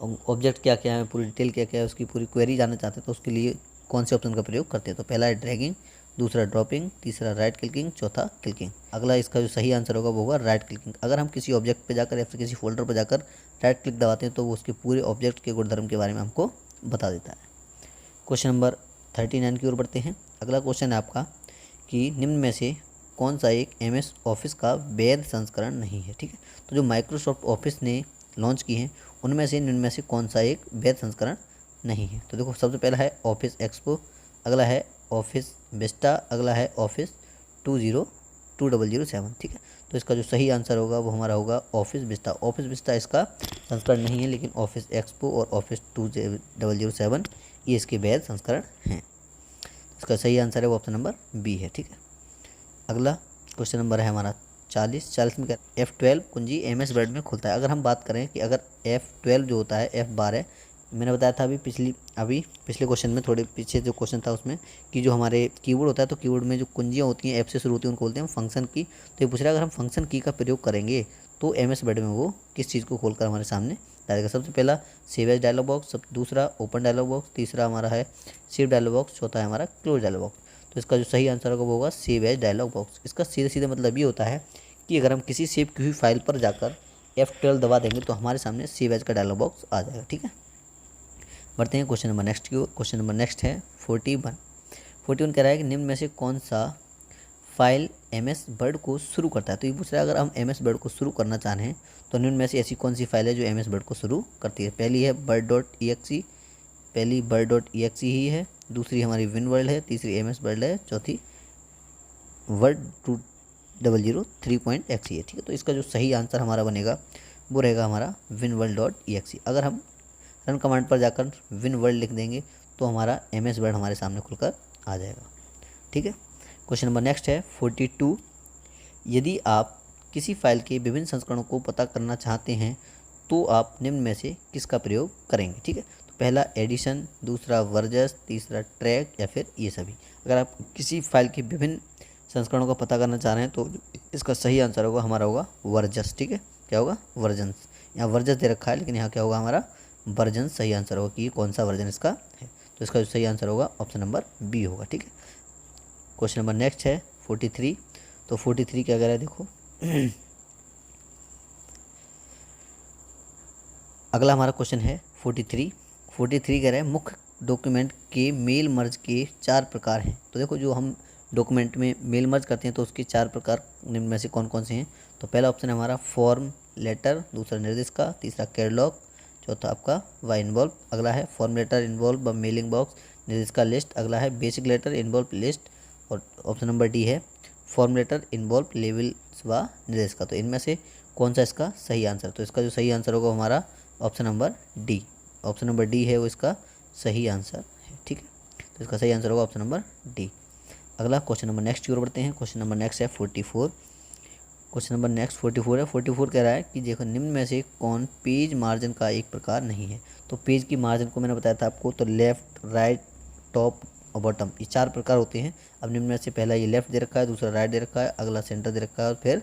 ऑब्जेक्ट क्या क्या है, पूरी डिटेल क्या क्या है, उसकी पूरी क्वेरी जानना चाहते हैं, तो उसके लिए कौन से ऑप्शन का प्रयोग करते हैं। तो पहला है ड्रैगिंग, दूसरा ड्रॉपिंग, तीसरा राइट क्लिकिंग, चौथा क्लिकिंग। अगला इसका जो सही आंसर होगा वो होगा राइट क्लिकिंग। अगर हम किसी ऑब्जेक्ट पे जाकर या फिर किसी फोल्डर पर जाकर राइट क्लिक दबाते हैं तो वो उसके पूरे ऑब्जेक्ट के गुणधर्म के बारे में हमको बता देता है। क्वेश्चन नंबर 39 की ओर बढ़ते हैं। अगला क्वेश्चन है आपका कि निम्न में से कौन सा एक MS ऑफिस का वैध संस्करण नहीं है, ठीक है। तो जो माइक्रोसॉफ्ट ऑफिस ने लॉन्च की हैं उनमें से निम्न में से कौन सा एक वैध संस्करण नहीं है। तो देखो, सबसे पहला है ऑफिस एक्सपो, अगला है ऑफिस विस्टा, अगला है ऑफिस 2007, ठीक है। तो इसका जो सही आंसर होगा वो हमारा होगा ऑफिस विस्टा। ऑफिस विस्टा इसका संस्करण नहीं है, लेकिन ऑफिस एक्सपो और ऑफिस 2007 ये इसके वैध संस्करण हैं। इसका सही आंसर है वो ऑप्शन नंबर बी है, ठीक है। अगला क्वेश्चन नंबर है हमारा 40 में क्या, F12 कुंजी MS वर्ड में खुलता है। अगर हम बात करें कि अगर F12 जो होता है F12 है, मैंने बताया था अभी पिछले क्वेश्चन में, थोड़े पीछे जो क्वेश्चन था उसमें, कि जो हमारे कीबोर्ड होता है तो कीबोर्ड में जो कुंजियाँ होती हैं F से शुरू होती हैं उनको बोलते हैं फंक्शन की। तो ये पूछ रहा है अगर हम फंक्शन की का प्रयोग करेंगे तो MS वर्ड में वो किस चीज़ को खोलकर हमारे सामने डालेगा। सबसे पहला सेव एज डायलॉग बॉक्स, दूसरा ओपन डायलॉग बॉक्स, तीसरा हमारा है सेव डायलॉग बॉक्स, चौथा है हमारा क्लोज डायलॉग बॉक्स। तो इसका जो सही आंसर होगा वो होगा सेव एज डायलॉग बॉक्स। इसका सीधे सीधे मतलब ये होता है कि अगर हम किसी सेव की हुई फाइल पर जाकर F12 दबा देंगे तो हमारे सामने सेव एज का डायलॉग बॉक्स आ जाएगा, ठीक है। बढ़ते हैं क्वेश्चन नंबर नेक्स्ट की ओर। क्वेश्चन नंबर नेक्स्ट है 41 कह रहा है कि निम्न में से कौन सा फाइल MS वर्ड को शुरू करता है। तो ये पूछ रहा है अगर हम MS वर्ड को शुरू करना चाह रहे हैं तो निम्न में से ऐसी कौन सी फाइल है जो MS वर्ड को शुरू करती है। पहली है bird.exe ही है, दूसरी हमारी WinWorld है, तीसरी MS वर्ड है, चौथी वर्ड 2003.exe है, ठीक है। तो इसका जो सही आंसर हमारा बनेगा वो रहेगा हमारा winworld.exe। अगर हम रन कमांड पर जाकर WinWorld लिख देंगे तो हमारा MS वर्ड हमारे सामने खुलकर आ जाएगा, ठीक है। क्वेश्चन नंबर नेक्स्ट है 42, यदि आप किसी फाइल के विभिन्न संस्करणों को पता करना चाहते हैं तो आप निम्न में से किसका प्रयोग करेंगे, ठीक है। तो पहला एडिशन, दूसरा वर्जस, तीसरा ट्रैक या फिर ये सभी। अगर आप किसी फाइल के विभिन्न संस्करणों का पता करना चाह रहे हैं तो इसका सही आंसर होगा हमारा होगा वर्जस, ठीक है। क्या होगा, वर्जन्स। यहाँ वर्जस दे रखा है लेकिन यहाँ क्या होगा हमारा वर्जन सही आंसर होगा कि कौन सा वर्जन इसका है। तो इसका जो सही आंसर होगा ऑप्शन नंबर बी होगा, ठीक है। क्वेश्चन नंबर नेक्स्ट है 43। तो 43 क्या कह रहा है देखो अगला हमारा क्वेश्चन है 43 कह रहा है मुख्य डॉक्यूमेंट के मेल मर्ज के 4 प्रकार हैं। तो देखो, जो हम डॉक्यूमेंट में मेल मर्ज करते हैं तो उसके 4 प्रकार निम्न में से कौन कौन से हैं। तो पहला ऑप्शन है हमारा फॉर्म लेटर, दूसरा निर्देशिका, तीसरा कैटलॉग, चौथा आपका वाई इन्वॉल्व। अगला है form letter involve mailing box, निर्देशिका लिस्ट। अगला है बेसिक लेटर इन्वॉल्व लिस्ट, और ऑप्शन नंबर डी है फॉर्म लेटर इन्वॉल्व लेवल्स व निर्देशिका। तो इनमें से कौन सा इसका सही आंसर। तो इसका जो सही आंसर होगा हमारा option number D. Option number D है वो इसका सही आंसर है, ठीक है। तो इसका सही आंसर होगा ऑप्शन नंबर डी। अगला क्वेश्चन नंबर नेक्स्ट की ओर बढ़ते हैं। क्वेश्चन नंबर नेक्स्ट है 44। क्वेश्चन नंबर नेक्स्ट 44 है। 44 कह रहा है कि देखो निम्न में से कौन पेज मार्जिन का एक प्रकार नहीं है। तो पेज की मार्जिन को मैंने बताया था आपको, तो लेफ़्ट, राइट, टॉप और बॉटम, ये 4 प्रकार होते हैं। अब निम्न में से पहला ये लेफ़्ट दे रखा है, दूसरा राइट दे रखा है, अगला सेंटर दे रखा है और फिर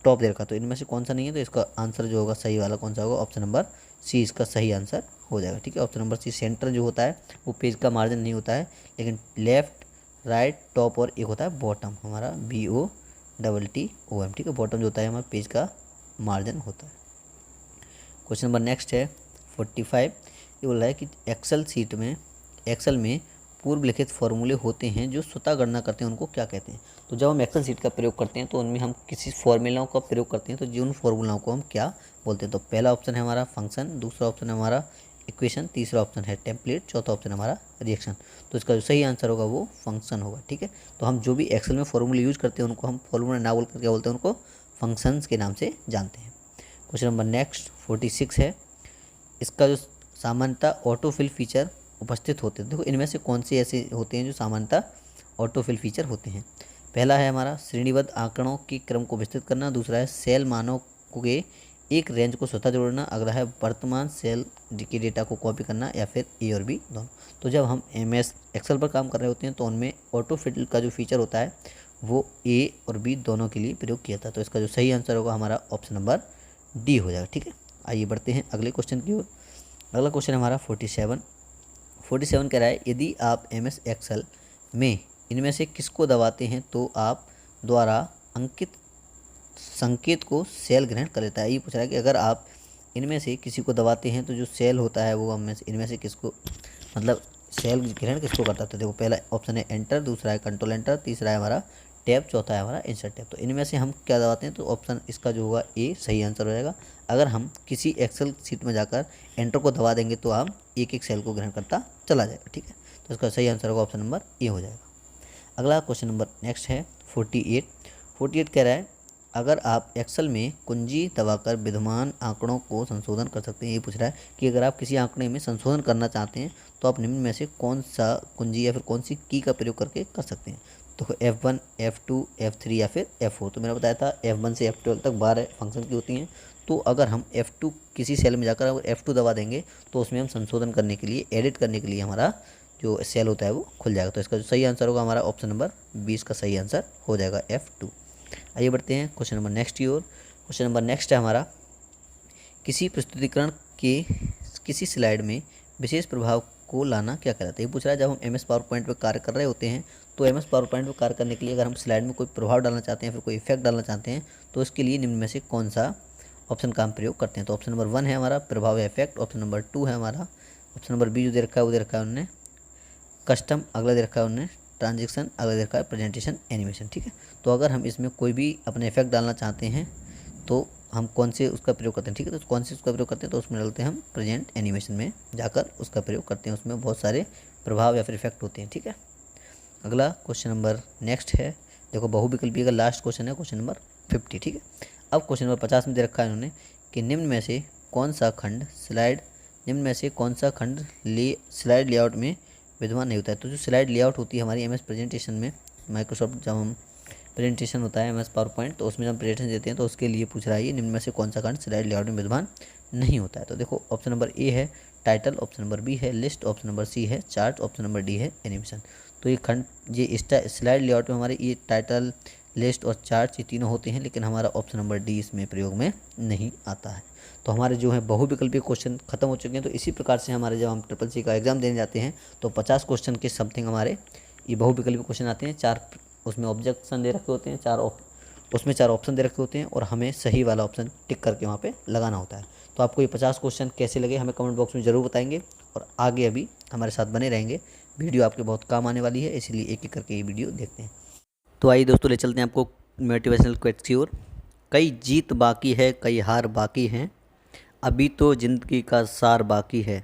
टॉप दे रखा है। तो इनमें से कौन सा नहीं है। तो इसका आंसर जो होगा सही वाला कौन सा होगा, ऑप्शन नंबर सी इसका सही आंसर हो जाएगा, ठीक है। ऑप्शन नंबर सी, सेंटर जो होता है वो पेज का मार्जिन नहीं होता है, लेकिन लेफ़्ट, राइट, टॉप और एक होता है बॉटम, हमारा BOTTOM, ठीक है। बॉटम जो होता है हमारा पेज का मार्जिन होता है। क्वेश्चन नंबर नेक्स्ट है 45। ये बोल रहा है कि एक्सेल में पूर्व लिखित फॉर्मूले होते हैं जो स्वतः गणना करते हैं, उनको क्या कहते हैं। तो जब हम एक्सेल सीट का प्रयोग करते हैं तो उनमें हम किसी फॉर्मूलाओं का प्रयोग करते हैं, तो जिन फॉर्मूलाओं को हम क्या बोलते हैं। तो पहला ऑप्शन है हमारा फंक्शन, दूसरा ऑप्शन है हमारा इक्वेशन, तीसरा ऑप्शन है टेम्पलेट, चौथा ऑप्शन है हमारा रिएक्शन। तो इसका जो सही आंसर होगा वो फंक्शन होगा, ठीक है। तो हम जो भी एक्सेल में फॉर्मूले यूज करते हैं उनको हम फॉर्मूला ना बोल कर क्या बोलते हैं, उनको फंक्शंस के नाम से जानते हैं। क्वेश्चन नंबर नेक्स्ट 46 है। इसका जो सामान्यतः ऑटोफिल फीचर उपस्थित होते हैं। देखो इनमें से कौन से ऐसे होते हैं जो सामान्यतः ऑटोफिल फीचर होते हैं। पहला है हमारा श्रेणीबद्ध आंकड़ों के क्रम को विस्तृत करना, दूसरा है सेल मानों के एक रेंज को स्वतः जोड़ना, अगला है वर्तमान सेल के डेटा को कॉपी करना, या फिर ए और बी दोनों। तो जब हम MS एक्सेल पर काम कर रहे होते हैं तो उनमें ऑटो फिल का जो फीचर होता है वो ए और बी दोनों के लिए प्रयोग किया था। तो इसका जो सही आंसर होगा हमारा ऑप्शन नंबर डी हो जाएगा। ठीक है, आइए बढ़ते हैं अगले क्वेश्चन की ओर। अगला क्वेश्चन हमारा 47 कह रहा है, यदि आप MS एक्सेल में इनमें से किसको दबाते हैं तो आप द्वारा अंकित संकेत को सेल ग्रहण कर लेता है। ये पूछ रहा है कि अगर आप इनमें से किसी को दबाते हैं तो जो सेल होता है वो इनमें से किसको, मतलब सेल ग्रहण किसको करता है। तो देखो पहला ऑप्शन है एंटर, दूसरा है कंट्रोल एंटर, तीसरा है हमारा टैब, चौथा है हमारा इंसर्ट टैब। तो इनमें से हम क्या दबाते हैं, तो ऑप्शन इसका जो होगा ए सही आंसर हो जाएगा। अगर हम किसी एक्सेल सीट में जाकर एंटर को दबा देंगे तो हम एक एक सेल को ग्रहण करता चला जाएगा। ठीक है, तो इसका सही आंसर होगा ऑप्शन नंबर ए हो जाएगा। अगला क्वेश्चन नंबर नेक्स्ट है 48 कह रहा है, अगर आप एक्सेल में कुंजी दबाकर विद्यमान आंकड़ों को संशोधन कर सकते हैं। ये पूछ रहा है कि अगर आप किसी आंकड़े में संशोधन करना चाहते हैं तो आप निम्न में से कौन सा कुंजी या फिर कौन सी की का प्रयोग करके कर सकते हैं। तो F1, F2, F3 या फिर F4। तो मैंने बताया था F1 से F12 तक 12 फंक्शन की होती हैं। तो अगर हम F2 किसी सेल में जाकर अगर F2 दबा देंगे तो उसमें हम संशोधन करने के लिए, एडिट करने के लिए हमारा जो सेल होता है वो खुल जाएगा। तो इसका जो सही आंसर होगा हमारा ऑप्शन नंबर 20 का सही आंसर हो जाएगा F2। आइए बढ़ते हैं क्वेश्चन नंबर नेक्स्ट की ओर। क्वेश्चन नंबर नेक्स्ट है हमारा, किसी प्रस्तुतिकरण के किसी स्लाइड में विशेष प्रभाव को लाना क्या कहलाता है। ये पूछ रहा है जब हम MS पावर पॉइंट पर कार्य कर रहे होते हैं तो MS पावर पॉइंट पर कार्य करने के लिए अगर हम स्लाइड में कोई प्रभाव डालना चाहते हैं, फिर कोई इफेक्ट डालना चाहते हैं, तो इसके लिए निम्न में से कौन सा ऑप्शन का हम प्रयोग करते हैं। तो ऑप्शन नंबर 1 है हमारा प्रभाव या इफेक्ट, ऑप्शन नंबर 2 है हमारा, ऑप्शन नंबर बी जो दे रखा है वो दे रखा है उन्होंने कस्टम, अगला दे रखा है उन्होंने ट्रांजेक्शन, अगला दे रखा है प्रेजेंटेशन एनिमेशन। ठीक है, तो अगर हम इसमें कोई भी अपने इफेक्ट डालना चाहते हैं तो हम कौन से उसका प्रयोग करते हैं। ठीक है, तो कौन से उसका प्रयोग करते हैं, तो उसमें डालते हैं हम प्रेजेंट एनिमेशन में जाकर उसका प्रयोग करते हैं। उसमें बहुत सारे प्रभाव या फिर इफेक्ट होते हैं। ठीक है, अगला क्वेश्चन नंबर नेक्स्ट है, देखो बहुविकल्पीय का लास्ट क्वेश्चन है क्वेश्चन नंबर 50। ठीक है, अब क्वेश्चन नंबर 50 में दे रखा है इन्होंने कि निम्न में से कौन सा खंड स्लाइड लेआउट में विद्यमान नहीं होता है। तो जो स्लाइड लेआउट होती है हमारी MS प्रेजेंटेशन में, माइक्रोसॉफ्ट जब हम प्रेजेंटेशन होता है MS पावर पॉइंट, तो उसमें जब हम प्रेजेंटेशन देते हैं तो उसके लिए पूछ रहा है ये निम्न में से कौन सा खंड स्लाइड लेआउट में विद्यमान नहीं होता है। तो देखो ऑप्शन नंबर ए है टाइटल, ऑप्शन नंबर बी है लिस्ट, ऑप्शन नंबर सी है चार्ट, ऑप्शन नंबर डी है एनिमेशन। तो ये खंड ये स्लाइड लेआउट में हमारे ये टाइटल, लिस्ट और चार्ट ये तीनों होते हैं, लेकिन हमारा ऑप्शन नंबर डी इसमें प्रयोग में नहीं आता है। तो हमारे जो है बहुविकल्पीय क्वेश्चन खत्म हो चुके हैं। तो इसी प्रकार से हमारे जब हम CCC का एग्ज़ाम देने जाते हैं तो 50 क्वेश्चन के समथिंग हमारे ये बहुविकल्पीय क्वेश्चन आते हैं। 4 उसमें ऑब्जेक्शन दे रखे होते हैं, 4 उसमें 4 ऑप्शन दे रखे होते हैं और हमें सही वाला ऑप्शन टिक करके वहाँ पे लगाना होता है। तो आपको ये 50 क्वेश्चन कैसे लगे हमें कमेंट बॉक्स में ज़रूर बताएंगे और आगे अभी हमारे साथ बने रहेंगे। वीडियो आपके बहुत काम आने वाली है, इसलिए एक एक करके ये वीडियो देखते हैं। तो आइए दोस्तों ले चलते हैं आपको मोटिवेशनल क्वेश्चन की ओर। कई जीत बाकी है, कई हार बाकी हैं, अभी तो ज़िंदगी का सार बाकी है,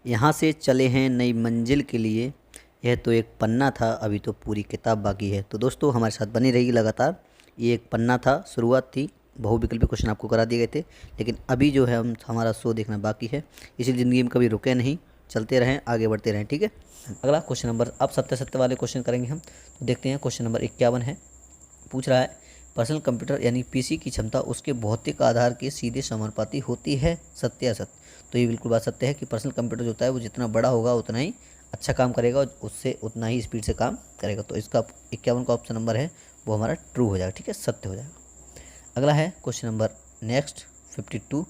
यहाँ से चले हैं नई मंजिल के लिए, यह तो एक पन्ना था अभी तो पूरी किताब बाकी है। तो दोस्तों हमारे साथ बनी रहेगी लगातार। ये एक पन्ना था, शुरुआत थी, बहुविकल्पी क्वेश्चन आपको करा दिए गए थे, लेकिन अभी जो है हमारा शो देखना बाकी है, इसलिए ज़िंदगी में कभी रुके नहीं, चलते रहें, आगे बढ़ते रहें। ठीक है, अगला क्वेश्चन नंबर अब सत्य वाले क्वेश्चन करेंगे हम। तो देखते हैं क्वेश्चन नंबर 51 है, पूछ रहा है पर्सनल कंप्यूटर यानी PC की क्षमता उसके भौतिक आधार के सीधे समानुपाती होती है, सत्य या असत्य। तो ये बिल्कुल बात सत्य है कि पर्सनल कंप्यूटर जो होता है वो जितना बड़ा होगा उतना ही अच्छा काम करेगा और उससे उतना ही स्पीड से काम करेगा। तो इसका 51 का ऑप्शन नंबर है वो हमारा ट्रू हो जाएगा। ठीक है, सत्य हो जाएगा। अगला है क्वेश्चन नंबर नेक्स्ट 52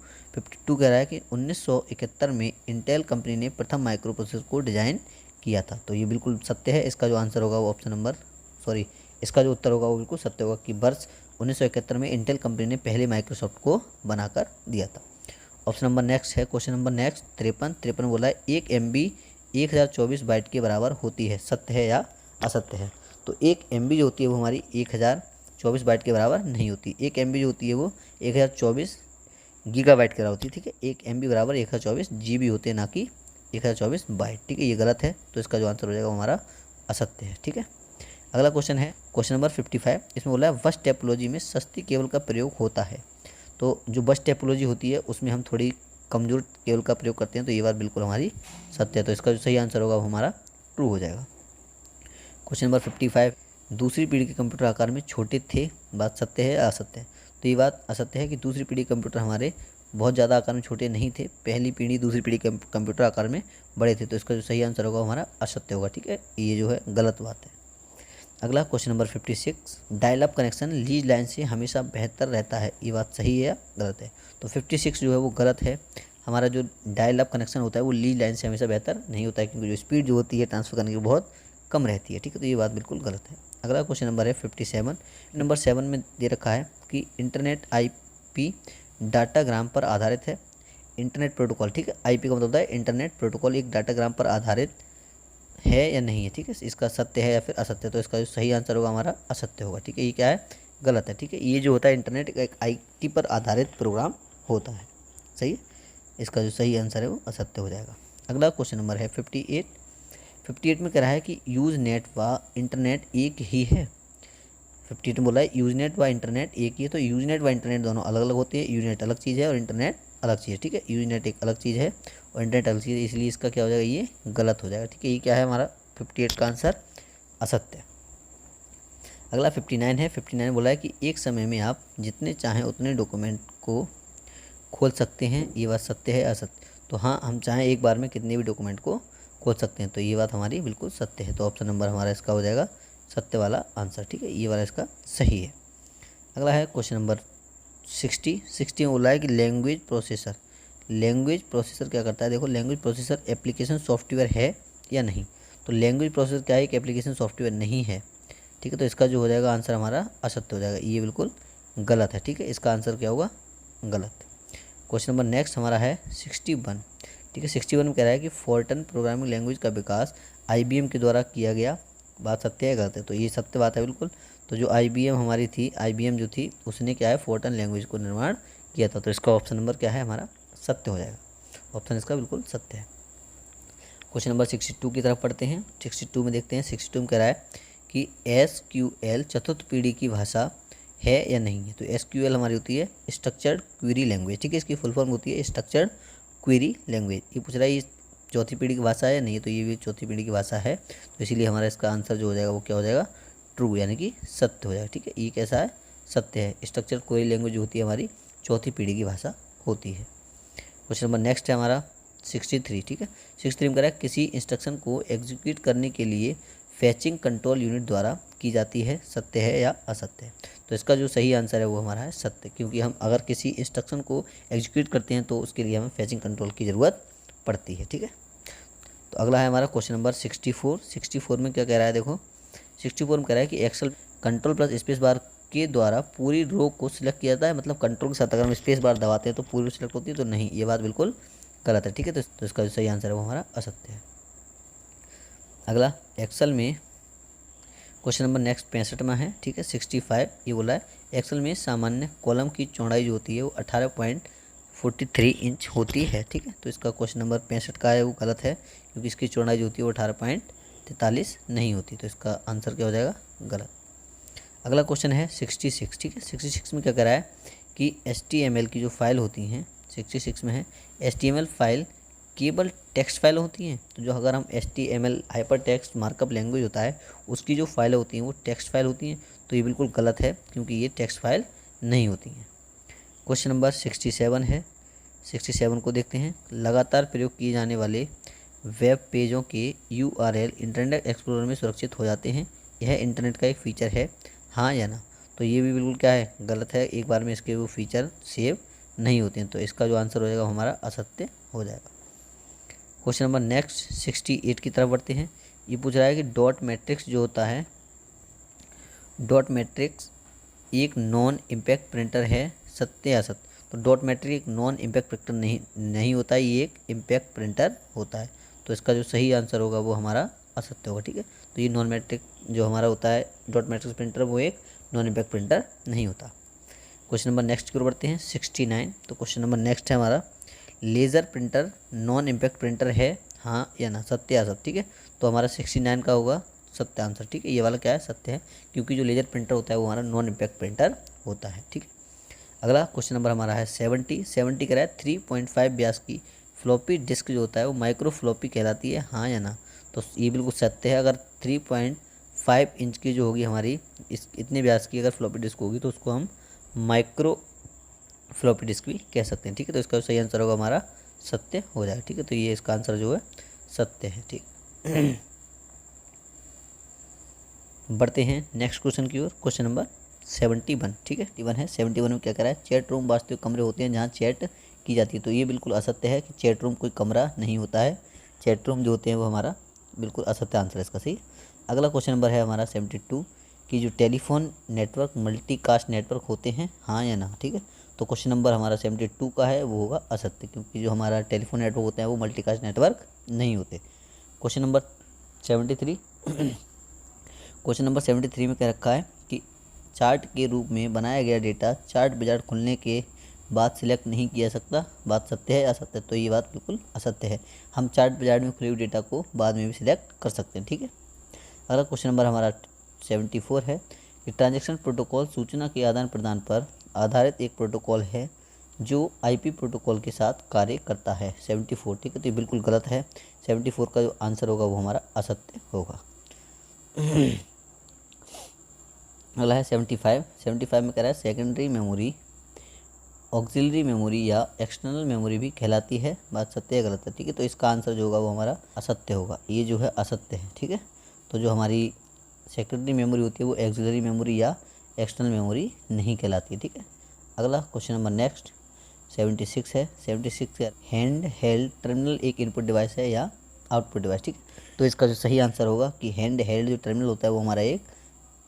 कह रहा है कि 1971 में इंटेल कंपनी ने प्रथम माइक्रो प्रोसेसर को डिज़ाइन किया था। तो ये बिल्कुल सत्य है। इसका जो आंसर होगा वो इसका जो उत्तर होगा वो बिल्कुल सत्य होगा कि वर्ष 1971 में इंटेल कंपनी ने पहले माइक्रोसॉफ्ट को बनाकर दिया था। ऑप्शन नंबर नेक्स्ट है क्वेश्चन नंबर नेक्स्ट 53 बोला है 1 MB 1024 बाइट के बराबर होती है, सत्य है या असत्य है। तो 1 MB जो होती है वो हमारी 1024 बाइट के बराबर नहीं होती। 1 MB जो होती है वो 1024 गीगाबाइट के बराबर होती है। ठीक है, 1 MB बराबर 1024 GB होते हैं, ना कि 1024 बाइट। ठीक है, ये गलत है, तो इसका जो आंसर हो जाएगा हमारा असत्य है। ठीक है, अगला क्वेश्चन है क्वेश्चन नंबर 55। इसमें बोला है बस टेपोलॉजी में सस्ती केबल का प्रयोग होता है। तो जो बस टेपोलॉजी होती है उसमें हम थोड़ी कमज़ोर केबल का प्रयोग करते हैं। तो ये बात बिल्कुल हमारी सत्य है। तो इसका जो सही आंसर होगा वो हमारा ट्रू हो जाएगा। क्वेश्चन नंबर 55 दूसरी पीढ़ी के कंप्यूटर आकार में छोटे थे, बात सत्य है या असत्य है? तो ये बात असत्य है कि दूसरी पीढ़ी के कंप्यूटर हमारे बहुत ज़्यादा आकार में छोटे नहीं थे, पहली पीढ़ी दूसरी पीढ़ी के कंप्यूटर आकार में बड़े थे। तो इसका जो सही आंसर होगा हमारा असत्य होगा, ठीक है, ये जो है गलत बात है। अगला question number 56, dial up connection lease line से हमेशा बेहतर रहता है, ये बात सही है या गलत है? तो 56 जो है वो गलत है। हमारा जो डायल अप कनेक्शन होता है वो लीज लाइन से हमेशा बेहतर नहीं होता है, क्योंकि जो स्पीड जो होती है ट्रांसफ़र करने की बहुत कम रहती है, ठीक है, तो ये बात बिल्कुल गलत है। अगला क्वेश्चन नंबर है 57। नंबर 7 में दे रखा है कि इंटरनेट IP डाटाग्राम पर आधारित है। इंटरनेट प्रोटोकॉल, ठीक है, IP का मतलब होता है इंटरनेट प्रोटोकॉल, एक डाटाग्राम पर आधारित है या नहीं है, ठीक है, इसका सत्य है या फिर असत्य? तो इसका जो सही आंसर होगा हमारा असत्य होगा, ठीक है, ये क्या है, गलत है, ठीक है। ये जो होता है इंटरनेट एक IT पर आधारित प्रोग्राम होता है, सही है, इसका जो सही आंसर है वो असत्य हो जाएगा। अगला क्वेश्चन नंबर है 58 में कह रहा है कि यूज नेट व इंटरनेट एक ही है। 58 में बोला है यूज नेट व इंटरनेट एक ही है। तो यूज नेट व इंटरनेट दोनों अलग अलग होते हैं, यूज नेट अलग चीज़ है और इंटरनेट अलग चीज़ है, ठीक है, यूज नेट एक अलग चीज़ है और इंटरनेट अलग चीज़ है, इसलिए इसका क्या हो जाएगा, ये गलत हो जाएगा, ठीक है, ये क्या है हमारा 58 का आंसर असत्य। अगला 59 है। 59 बोला है कि एक समय में आप जितने चाहें उतने डॉक्यूमेंट को खोल सकते हैं, ये बात सत्य है असत्य? तो हाँ, हम चाहें एक बार में कितने भी डॉक्यूमेंट को खोल सकते हैं, तो ये बात हमारी बिल्कुल सत्य है। तो ऑप्शन नंबर हमारा इसका हो जाएगा सत्य वाला आंसर, ठीक है, ये वाला इसका सही है। अगला है क्वेश्चन नंबर 60 में बोला है कि लैंग्वेज प्रोसेसर क्या करता है? देखो, लैंग्वेज प्रोसेसर एप्लीकेशन सॉफ्टवेयर है या नहीं? तो लैंग्वेज प्रोसेसर क्या है, एक एप्लीकेशन सॉफ्टवेयर नहीं है, ठीक है, तो इसका जो हो जाएगा आंसर हमारा असत्य हो जाएगा, ये बिल्कुल गलत है, ठीक है, इसका आंसर क्या होगा, गलत। क्वेश्चन नंबर नेक्स्ट हमारा है 61, ठीक है, 61 में कह रहा है कि फोर्टन प्रोग्रामिंग लैंग्वेज का विकास IBM के द्वारा किया गया, बात सत्य है गलत है? तो ये सत्य बात है बिल्कुल। तो जो IBM हमारी थी, IBM जो थी उसने क्या है, फोर्टन लैंग्वेज को निर्माण किया था, तो इसका ऑप्शन नंबर क्या है हमारा, सत्य हो जाएगा, ऑप्शन इसका बिल्कुल सत्य है। क्वेश्चन नंबर 62 की तरफ पढ़ते हैं। 62 में देखते हैं, 62 में कह रहा है कि SQL चतुर्थ पीढ़ी की भाषा है या नहीं है? तो SQL हमारी होती है स्ट्रक्चर्ड क्वेरी लैंग्वेज, ठीक है, इसकी फुल फॉर्म होती है स्ट्रक्चर्ड क्वेरी लैंग्वेज। ये पूछ रहा है ये चौथी पीढ़ी की भाषा है या नहीं है? तो ये भी चौथी पीढ़ी की भाषा है, तो इसीलिए हमारा इसका आंसर जो हो जाएगा वो क्या हो जाएगा, ट्रू, यानी कि सत्य हो जाएगा, ठीक है, ये कैसा है, सत्य है। स्ट्रक्चर्ड क्वेरी लैंग्वेज जो होती है हमारी चौथी पीढ़ी की भाषा होती है। क्वेश्चन नंबर नेक्स्ट है हमारा 63, ठीक है, 63 में कह रहा है किसी इंस्ट्रक्शन को एग्जीक्यूट करने के लिए फैचिंग कंट्रोल यूनिट द्वारा की जाती है, सत्य है या असत्य है? तो इसका जो सही आंसर है वो हमारा है सत्य, क्योंकि हम अगर किसी इंस्ट्रक्शन को एग्जीक्यूट करते हैं तो उसके लिए हमें फैचिंग कंट्रोल की ज़रूरत पड़ती है, ठीक है। तो अगला है हमारा क्वेश्चन नंबर 64 में क्या कह रहा है, देखो 64 में कह रहा है कि Excel control plus space bar के द्वारा पूरी रो को सिलेक्ट किया जाता है, मतलब कंट्रोल के साथ अगर हम स्पेस बार दबाते हैं तो पूरी रो सिलेक्ट होती है, तो नहीं, ये बात बिल्कुल गलत है, ठीक है, तो इसका जो सही आंसर है वो हमारा असत्य है। अगला एक्सेल में क्वेश्चन नंबर नेक्स्ट 65 में है, ठीक है, 65 ये बोला है एक्सेल में सामान्य कॉलम की चौड़ाई जो होती है वो 18.43 इंच होती है, ठीक है, तो इसका क्वेश्चन नंबर 65 का है वो गलत है, क्योंकि इसकी चौड़ाई जो होती है वो 18.43 नहीं होती, तो इसका आंसर क्या हो जाएगा, गलत। अगला क्वेश्चन है 66, ठीक है, 66 में क्या कह रहा है कि HTML की जो फाइल होती हैं, 66 में है HTML फाइल केवल टेक्स्ट फाइल होती हैं। तो जो अगर हम HTML hyper text markup language होता है उसकी जो फाइलें होती हैं वो टेक्स्ट फाइल होती हैं, तो ये बिल्कुल गलत है, क्योंकि ये टेक्स्ट फाइल नहीं होती हैं। क्वेश्चन नंबर 67 है, 67 को देखते हैं। लगातार प्रयोग किए जाने वाले वेब पेजों के URL इंटरनेट एक्सप्लोरर में सुरक्षित हो जाते हैं, यह इंटरनेट का एक फ़ीचर है, हाँ या ना? तो ये भी बिल्कुल क्या है, गलत है, एक बार में इसके वो फीचर सेव नहीं होते हैं, तो इसका जो आंसर हो जाएगा हमारा असत्य हो जाएगा। क्वेश्चन नंबर नेक्स्ट 68 की तरफ बढ़ते हैं। ये पूछ रहा है कि डॉट मैट्रिक्स जो होता है, डॉट मैट्रिक्स एक नॉन इम्पैक्ट प्रिंटर है, सत्य या असत्य? तो डॉट मैट्रिक एक नॉन इम्पैक्ट प्रिंटर नहीं होता है, ये एक इम्पैक्ट प्रिंटर होता है, तो इसका जो सही आंसर होगा वो हमारा असत्य होगा, ठीक है। तो ये नॉन मैट्रिक जो हमारा होता है डॉट मैट्रिक्स प्रिंटर वो एक नॉन इम्पैक्ट प्रिंटर नहीं होता। क्वेश्चन नंबर नेक्स्ट की ओर बढ़ते हैं 69। तो क्वेश्चन नंबर नेक्स्ट है हमारा laser printer non impact printer है, हाँ या ना, सत्य या असत्य? ठीक है, तो हमारा 69 का होगा सत्य आंसर, ठीक है, ये वाला क्या है, सत्य है, क्योंकि जो लेज़र प्रिंटर होता है वो हमारा नॉन इम्पैक्ट प्रिंटर होता है, ठीक है। अगला क्वेश्चन नंबर हमारा है 70 कह रहा है 3.5 व्यास की फ्लॉपी डिस्क जो होता है वो माइक्रो फ्लॉपी कहलाती है, हाँ या ना? तो ये बिल्कुल सत्य है, अगर इंच की जो होगी हमारी, इस इतने व्यास की अगर फ्लॉपी डिस्क होगी तो उसको हम माइक्रो फ्लॉपी डिस्क भी कह सकते हैं। ठीक है, तो इसका जो सही आंसर होगा हमारा सत्य हो जाएगा। ठीक है, तो ये इसका आंसर जो है सत्य है। ठीक बढ़ते हैं नेक्स्ट क्वेश्चन की ओर। Question number 71। ठीक है, 71 है। 71 में क्या कह रहा है, चैट रूम वास्तविक कमरे होते हैं जहाँ चैट की जाती है। तो ये बिल्कुल असत्य है कि चैट रूम कोई कमरा नहीं होता है। चैट रूम जो होते हैं वो हमारा बिल्कुल असत्य आंसर है इसका सही। अगला क्वेश्चन नंबर है हमारा 72 कि जो टेलीफोन नेटवर्क मल्टीकास्ट नेटवर्क होते हैं, हाँ या ना। ठीक है, तो क्वेश्चन नंबर हमारा 72 का है वो होगा असत्य, क्योंकि जो हमारा टेलीफोन नेटवर्क होते हैं वो मल्टीकास्ट नेटवर्क नहीं होते। क्वेश्चन नंबर 73 क्वेश्चन नंबर 73 में कह रखा है कि चार्ट के रूप में बनाया गया डेटा चार्ट बाजार खुलने के बाद सिलेक्ट नहीं किया जा सकता। बात सत्य है या असत्य? तो ये बात बिल्कुल असत्य है। हम चार्ट बाजार में खुले हुए डेटा को बाद में भी सिलेक्ट कर सकते हैं। ठीक है, अगला क्वेश्चन नंबर हमारा 74 है कि ट्रांजैक्शन प्रोटोकॉल सूचना के आदान प्रदान पर आधारित एक प्रोटोकॉल है जो आईपी प्रोटोकॉल के साथ कार्य करता है। 74। ठीक है, तो ये बिल्कुल गलत है। 74 का जो आंसर होगा वो हमारा असत्य होगा। अगला है 75। 75 में कह रहा है सेकेंडरी मेमोरी ऑक्सिलरी मेमोरी या एक्सटर्नल मेमोरी भी कहलाती है। बात सत्य है गलत है? ठीक है, तो इसका आंसर जो होगा वो हमारा असत्य होगा। ये जो है असत्य है। ठीक है, तो जो हमारी सेकेंडरी मेमोरी होती है वो ऑक्सिलरी मेमोरी या एक्सटर्नल मेमोरी नहीं कहलाती है। ठीक है, अगला क्वेश्चन नंबर नेक्स्ट 76 है। 76 हैंड हेल्ड टर्मिनल एक इनपुट डिवाइस है या आउटपुट डिवाइस। ठीक है, तो इसका जो सही आंसर होगा कि हैंड हेल्ड जो टर्मिनल होता है वो हमारा एक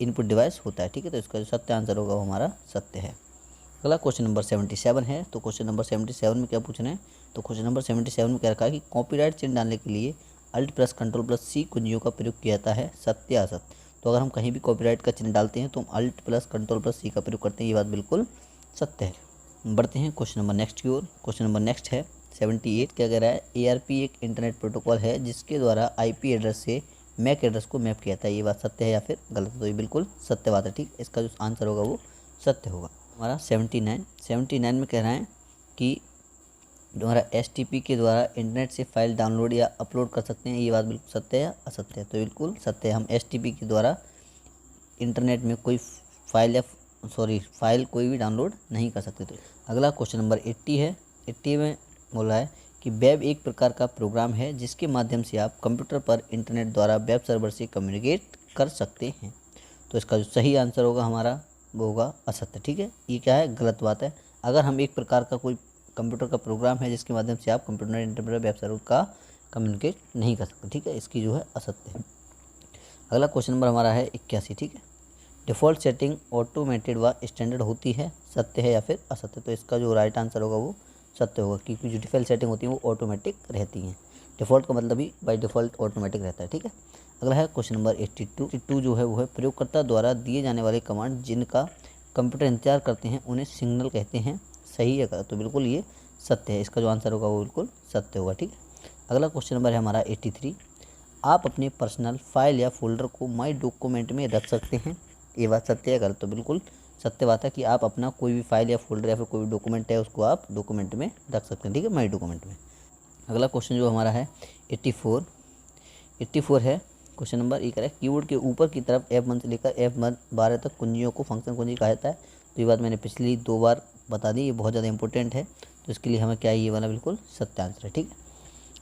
इनपुट डिवाइस होता है। ठीक है, तो इसका जो सत्य आंसर होगा वो हमारा सत्य है। अगला क्वेश्चन नंबर 77 है। तो क्वेश्चन नंबर 77 में क्या पूछना है, तो क्वेश्चन नंबर 77 में क्या रखा है कि कॉपीराइट चिन्ह डालने के लिए अल्ट प्लस कंट्रोल प्लस सी कुंजियों का प्रयोग किया जाता है। सत्य या असत्य? तो अगर हम कहीं भी कॉपीराइट का चिन्ह डालते हैं तो हम अल्ट प्लस कंट्रोल प्लस सी का प्रयोग करते हैं। ये बात बिल्कुल सत्य है। बढ़ते हैं क्वेश्चन नंबर नेक्स्ट की ओर। क्वेश्चन नंबर नेक्स्ट है 78। क्या कह रहा है, ARP एक इंटरनेट प्रोटोकॉल है जिसके द्वारा IP एड्रेस से मैक एड्रेस को मैप किया जाता है। ये बात सत्य है या फिर गलत? तो ये बिल्कुल सत्य बात है। ठीक, इसका जो आंसर होगा वो सत्य होगा। हमारा 79 में कह रहा है कि जो हमारा STP के द्वारा इंटरनेट से फाइल डाउनलोड या अपलोड कर सकते हैं। ये बात बिल्कुल सत्य है या असत्य है? तो बिल्कुल सत्य है। हम STP के द्वारा इंटरनेट में कोई फाइल कोई भी डाउनलोड नहीं कर सकते। तो अगला क्वेश्चन नंबर 80 है। 80 में बोला है कि वेब एक प्रकार का प्रोग्राम है जिसके माध्यम से आप कंप्यूटर पर इंटरनेट द्वारा वेब सर्वर से कम्युनिकेट कर सकते हैं। तो इसका जो सही आंसर होगा हमारा वो होगा असत्य। ठीक है, ये क्या है, गलत बात है। अगर हम एक प्रकार का कोई कंप्यूटर का प्रोग्राम है जिसके माध्यम से आप कंप्यूटर इंटरनेट वेब सर्वर का कम्युनिकेट नहीं कर सकते। ठीक है, इसकी जो है असत्य है। अगला क्वेश्चन नंबर हमारा है 81। ठीक है, डिफ़ॉल्ट सेटिंग ऑटोमेटेड व स्टैंडर्ड होती है। सत्य है या फिर असत्य? तो इसका जो राइट आंसर होगा वो सत्य होगा, क्योंकि जो डिफ़ॉल्ट सेटिंग होती है वो ऑटोमेटिक रहती हैं। डिफ़ॉल्ट का मतलब ही बाय डिफ़ॉल्ट ऑटोमेटिक रहता है। ठीक है, अगला है क्वेश्चन नंबर 82 जो है वो है प्रयोगकर्ता द्वारा दिए जाने वाले कमांड जिनका कंप्यूटर इंतजार करते हैं उन्हें सिग्नल कहते हैं। सही है गलत? तो बिल्कुल ये सत्य है। इसका जो आंसर होगा वो बिल्कुल सत्य होगा। ठीक है, अगला क्वेश्चन नंबर है हमारा 83। आप अपने पर्सनल फाइल या फोल्डर को माई डॉक्यूमेंट में रख सकते हैं। ये बात सत्य है गलत? तो बिल्कुल सत्य बात है कि आप अपना कोई भी फाइल या फोल्डर या फिर कोई भी डॉक्यूमेंट है उसको आप डॉक्यूमेंट में रख सकते हैं। ठीक है, माई डॉक्यूमेंट में। अगला क्वेश्चन जो हमारा है 84 है। क्वेश्चन नंबर एक है कीबोर्ड के ऊपर की तरफ F1 से लेकर F12 तक कुंजियों को फंक्शन कुंजी कहा जाता है। तो ये बात मैंने पिछली 2 बार बता दी, ये बहुत ज़्यादा इंपॉर्टेंट है। तो इसके लिए हमें क्या है, ये वाला बिल्कुल सत्य आंसर है। ठीक है,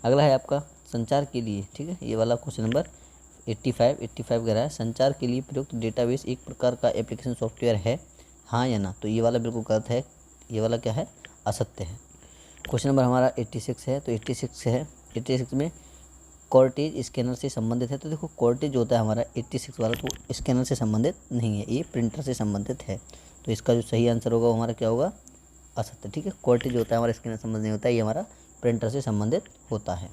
अगला है आपका संचार के लिए। ठीक है, ये वाला क्वेश्चन नंबर 85 कह रहा है संचार के लिए प्रयुक्त डेटाबेस एक प्रकार का एप्लीकेशन सॉफ्टवेयर है। हाँ या ना? तो ये वाला बिल्कुल गलत है। ये वाला क्या है, असत्य है। क्वेश्चन नंबर हमारा 86 है। तो 86 है, 86 में कॉर्टेज स्कैनर से संबंधित है। तो देखो कॉर्टेज जो होता है हमारा 86 वाला तो स्कैनर से संबंधित नहीं है, ये प्रिंटर से संबंधित है। तो इसका जो सही आंसर होगा वो हमारा क्या होगा, असत्य। ठीक है, कॉर्टेज जो होता है हमारा स्कैनर से संबंधित नहीं होता है, ये हमारा प्रिंटर से संबंधित होता है।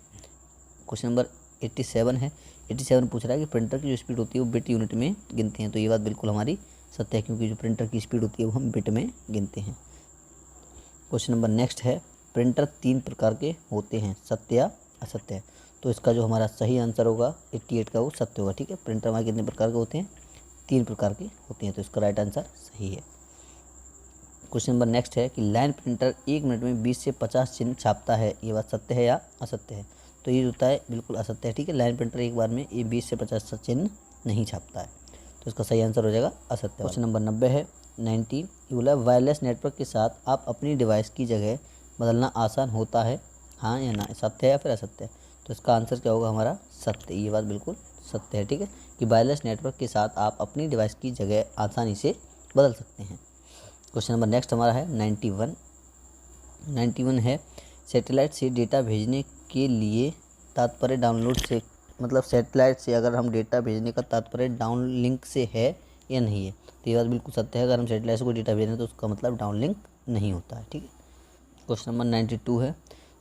क्वेश्चन नंबर 87 है। 87 पूछ रहा है कि प्रिंटर की जो स्पीड होती है वो बिट यूनिट में गिनते हैं। तो ये बात बिल्कुल हमारी सत्य है, क्योंकि जो प्रिंटर की स्पीड होती है वो हम बिट में गिनते हैं। क्वेश्चन नंबर नेक्स्ट है प्रिंटर 3 प्रकार के होते हैं। सत्य या असत्य है? तो इसका जो हमारा सही आंसर होगा 88 का वो सत्य होगा। ठीक है, प्रिंटर हमारे कितने प्रकार के होते हैं, 3 प्रकार के होते हैं। तो इसका राइट आंसर सही है। क्वेश्चन नंबर नेक्स्ट है कि लाइन प्रिंटर 1 मिनट में 20 से 50 चिन्ह छापता है। ये बात सत्य है या असत्य है? तो ये होता है बिल्कुल असत्य है। ठीक है, लाइन प्रिंटर एक बार में ये 20 से 50 चिन्ह नहीं छापता है। तो इसका सही आंसर हो जाएगा असत्य। क्वेश्चन नंबर 90 है 19, ये बोला वायरलेस नेटवर्क के साथ आप अपनी डिवाइस की जगह बदलना आसान होता है, हाँ या ना, सत्य है या फिर असत्य है। तो इसका आंसर क्या होगा हमारा सत्य। ये बात बिल्कुल सत्य है, ठीक है, कि वायरलेस नेटवर्क के साथ आप अपनी डिवाइस की जगह आसानी से बदल सकते हैं। क्वेश्चन नंबर नेक्स्ट हमारा है 91 है सैटेलाइट से डेटा भेजने के लिए तात्पर्य डाउनलोड से, मतलब सैटेलाइट से अगर हम डेटा भेजने का तात्पर्य डाउन लिंक से है या नहीं है। तो ये बात बिल्कुल सत्य है, अगर हम सैटेलाइट से कोई डेटा भेज रहे हैं तो उसका मतलब डाउन लिंक नहीं होता है, ठीक है। क्वेश्चन नंबर 92 है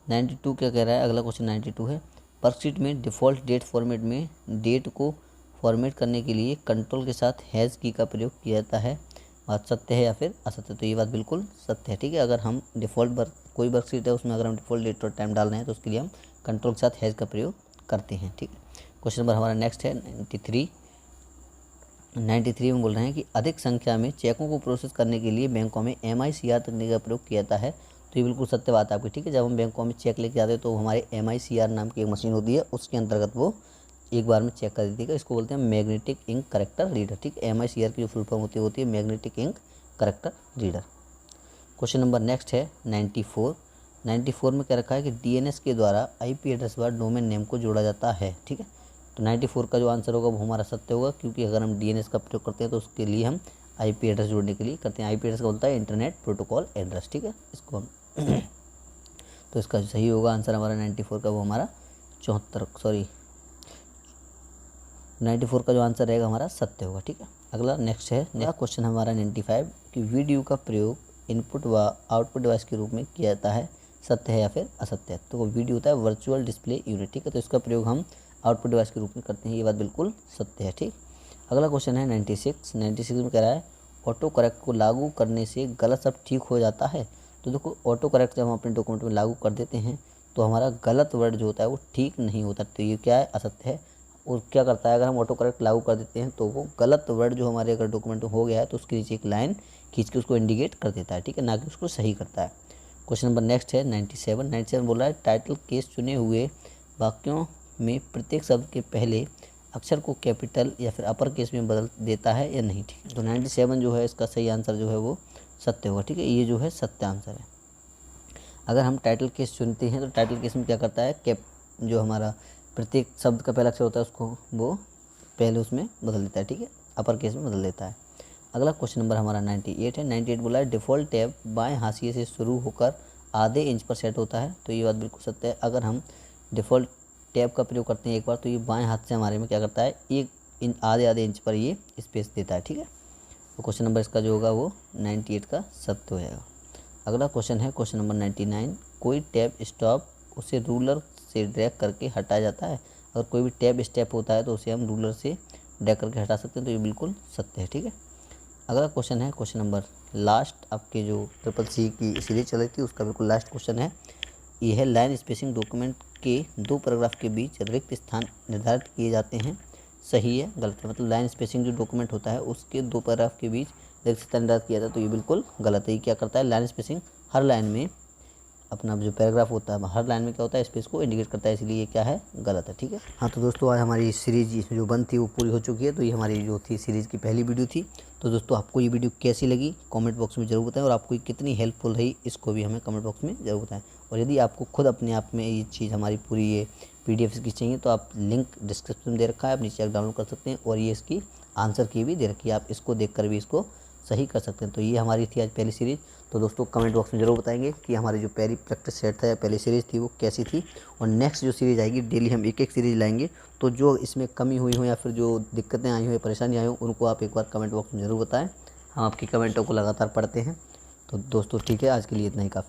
92 क्या कह रहा है, अगला क्वेश्चन 92 है वर्कशीट में डिफ़ॉल्ट डेट फॉर्मेट में डेट को फॉर्मेट करने के लिए कंट्रोल के साथ हैश की का प्रयोग किया जाता है, बात सत्य है या फिर असत्य। तो ये बात बिल्कुल सत्य है, ठीक है, अगर हम डिफ़ॉल्ट कोई वर्कशीट है उसमें अगर हम डिफ़ॉल्ट डेट और टाइम डाल रहे हैं तो उसके लिए हम कंट्रोल के साथ हैश का प्रयोग करते हैं, ठीक है। क्वेश्चन नंबर हमारा नेक्स्ट है 93 में बोल रहे हैं कि अधिक संख्या में चेकों को प्रोसेस करने के लिए बैंकों में MICR तकनीक का प्रयोग किया जाता है। तो ये बिल्कुल सत्य बात है आपकी, ठीक है। जब हम बैंकों में चेक लेके जाते हैं तो हमारे MICR नाम की एक मशीन होती है, उसके अंतर्गत वो एक बार में चेक कर देती है। इसको बोलते हैं मैग्नेटिक इंक करेक्टर रीडर, ठीक है। MICR की जो फुल फॉर्म होती है magnetic ink character reader. Question number next है 94 में क्या रखा है कि DNS के द्वारा IP एड्रेस व डोमेन नेम को जोड़ा जाता है, ठीक है। तो 94 का जो आंसर होगा वो हमारा सत्य होगा, क्योंकि अगर हम DNS का प्रयोग करते हैं तो उसके लिए हम IP एड्रेस जोड़ने के लिए करते हैं। IP एड्रेस का बोलता है इंटरनेट प्रोटोकॉल एड्रेस, ठीक है, इसको हम तो इसका सही होगा आंसर हमारा 94 का वो हमारा 94 का जो आंसर रहेगा हमारा सत्य होगा, ठीक है। अगला नेक्स्ट है क्वेश्चन हमारा 95 कि वीडियो का प्रयोग इनपुट व आउटपुट डिवाइस के रूप में किया जाता है, सत्य है या फिर असत्य है। तो वीडियो होता है वर्चुअल डिस्प्ले यूनिट, ठीक है, तो इसका प्रयोग हम आउटपुट डिवाइस के रूप में करते हैं, ये बात बिल्कुल सत्य है, ठीक। अगला क्वेश्चन है 96 में कह रहा है ऑटो करेक्ट को लागू करने से गलत शब्द ठीक हो जाता है। तो देखो ऑटो करेक्ट जब हम अपने डॉक्यूमेंट में लागू कर देते हैं तो हमारा गलत वर्ड जो होता है वो ठीक नहीं होता, तो ये क्या है असत्य है। और क्या करता है, अगर हम ऑटो करेक्ट लागू कर देते हैं तो वो गलत वर्ड जो हमारे अगर डॉक्यूमेंट में हो गया है तो उसके नीचे एक लाइन खींच के उसको इंडिकेट कर देता है, ठीक है, ना कि उसको सही करता है। क्वेश्चन नंबर नेक्स्ट है 97 बोल रहा है टाइटल केस चुने हुए वाक्यों में प्रत्येक शब्द के पहले अक्षर को कैपिटल या फिर अपर केस में बदल देता है या नहीं, ठीक है। तो 97 जो है इसका सही आंसर जो है वो सत्य होगा, ठीक है, ये जो है सत्य आंसर है। अगर हम टाइटल केस चुनते हैं तो टाइटल केस में क्या करता है, कैप जो हमारा प्रत्येक शब्द का पहला अक्षर होता है उसको वो पहले उसमें बदल देता है, ठीक है, अपर केस में बदल देता है। अगला क्वेश्चन नंबर हमारा 98 है 98 बोला है डिफ़ॉल्ट टैब बाएं हाशिए से शुरू होकर आधे इंच पर सेट होता है। तो ये बात बिल्कुल सत्य है, अगर हम डिफ़ॉल्ट टैब का प्रयोग करते हैं एक बार तो ये बाएं हाथ से हमारे में क्या करता है आधे इंच पर ये स्पेस देता है, ठीक है। तो क्वेश्चन नंबर इसका जो होगा वो 98 का सत्य हो जाएगा। अगला क्वेश्चन है क्वेश्चन नंबर 99 कोई टैब स्टॉप उसे रूलर से ड्रैग करके हटाया जाता है। अगर कोई भी टैब स्टेप होता है तो उसे हम रूलर से ड्रैग करके हटा सकते हैं, तो ये बिल्कुल सत्य है, ठीक है। अगला क्वेश्चन है क्वेश्चन नंबर लास्ट, आपके जो CCC की सीरीज चल रही थी उसका बिल्कुल लास्ट क्वेश्चन है। ये है लाइन स्पेसिंग डॉक्यूमेंट के दो पैराग्राफ के बीच रिक्त स्थान निर्धारित किए जाते हैं, सही है गलत है। मतलब लाइन स्पेसिंग जो डॉक्यूमेंट होता है उसके दो पैराग्राफ के बीच रिक्त स्थान निर्धारित किया जाता है, तो ये बिल्कुल गलत है। ये क्या करता है, लाइन स्पेसिंग हर लाइन में अपना जो पैराग्राफ होता है हर लाइन में क्या होता है स्पेस को इंडिकेट करता है, इसलिए ये क्या है गलत है, ठीक है। हाँ तो दोस्तों आज हमारी सीरीज जो बंद थी वो पूरी हो चुकी है। तो ये हमारी जो थी सीरीज़ की पहली वीडियो थी। तो दोस्तों आपको ये वीडियो कैसी लगी कमेंट बॉक्स में ज़रूर बताएं, और आपको कितनी हेल्पफुल रही इसको भी हमें कमेंट बॉक्स में ज़रूर बताएं। और यदि आपको खुद अपने आप में ये चीज़ हमारी पूरी ये PDF की चाहिए तो आप लिंक डिस्क्रिप्शन में दे रखा है, आप नीचे डाउनलोड कर सकते हैं, और ये इसकी आंसर की भी दे रखी है, आप इसको देख भी इसको सही कर सकते हैं। तो ये हमारी थी आज पहली सीरीज़। तो दोस्तों कमेंट बॉक्स में ज़रूर बताएंगे कि हमारी जो पहली प्रैक्टिस सेट था या पहली सीरीज़ थी वो कैसी थी, और नेक्स्ट जो सीरीज़ आएगी डेली हम एक सीरीज़ लाएंगे। तो जो इसमें कमी हुई हो या फिर जो दिक्कतें आई हो या परेशानी आई हो उनको आप एक बार कमेंट बॉक्स में ज़रूर बताएं, हम आपकी कमेंटों को लगातार पढ़ते हैं। तो दोस्तों ठीक है, आज के लिए इतना ही काफ़ी।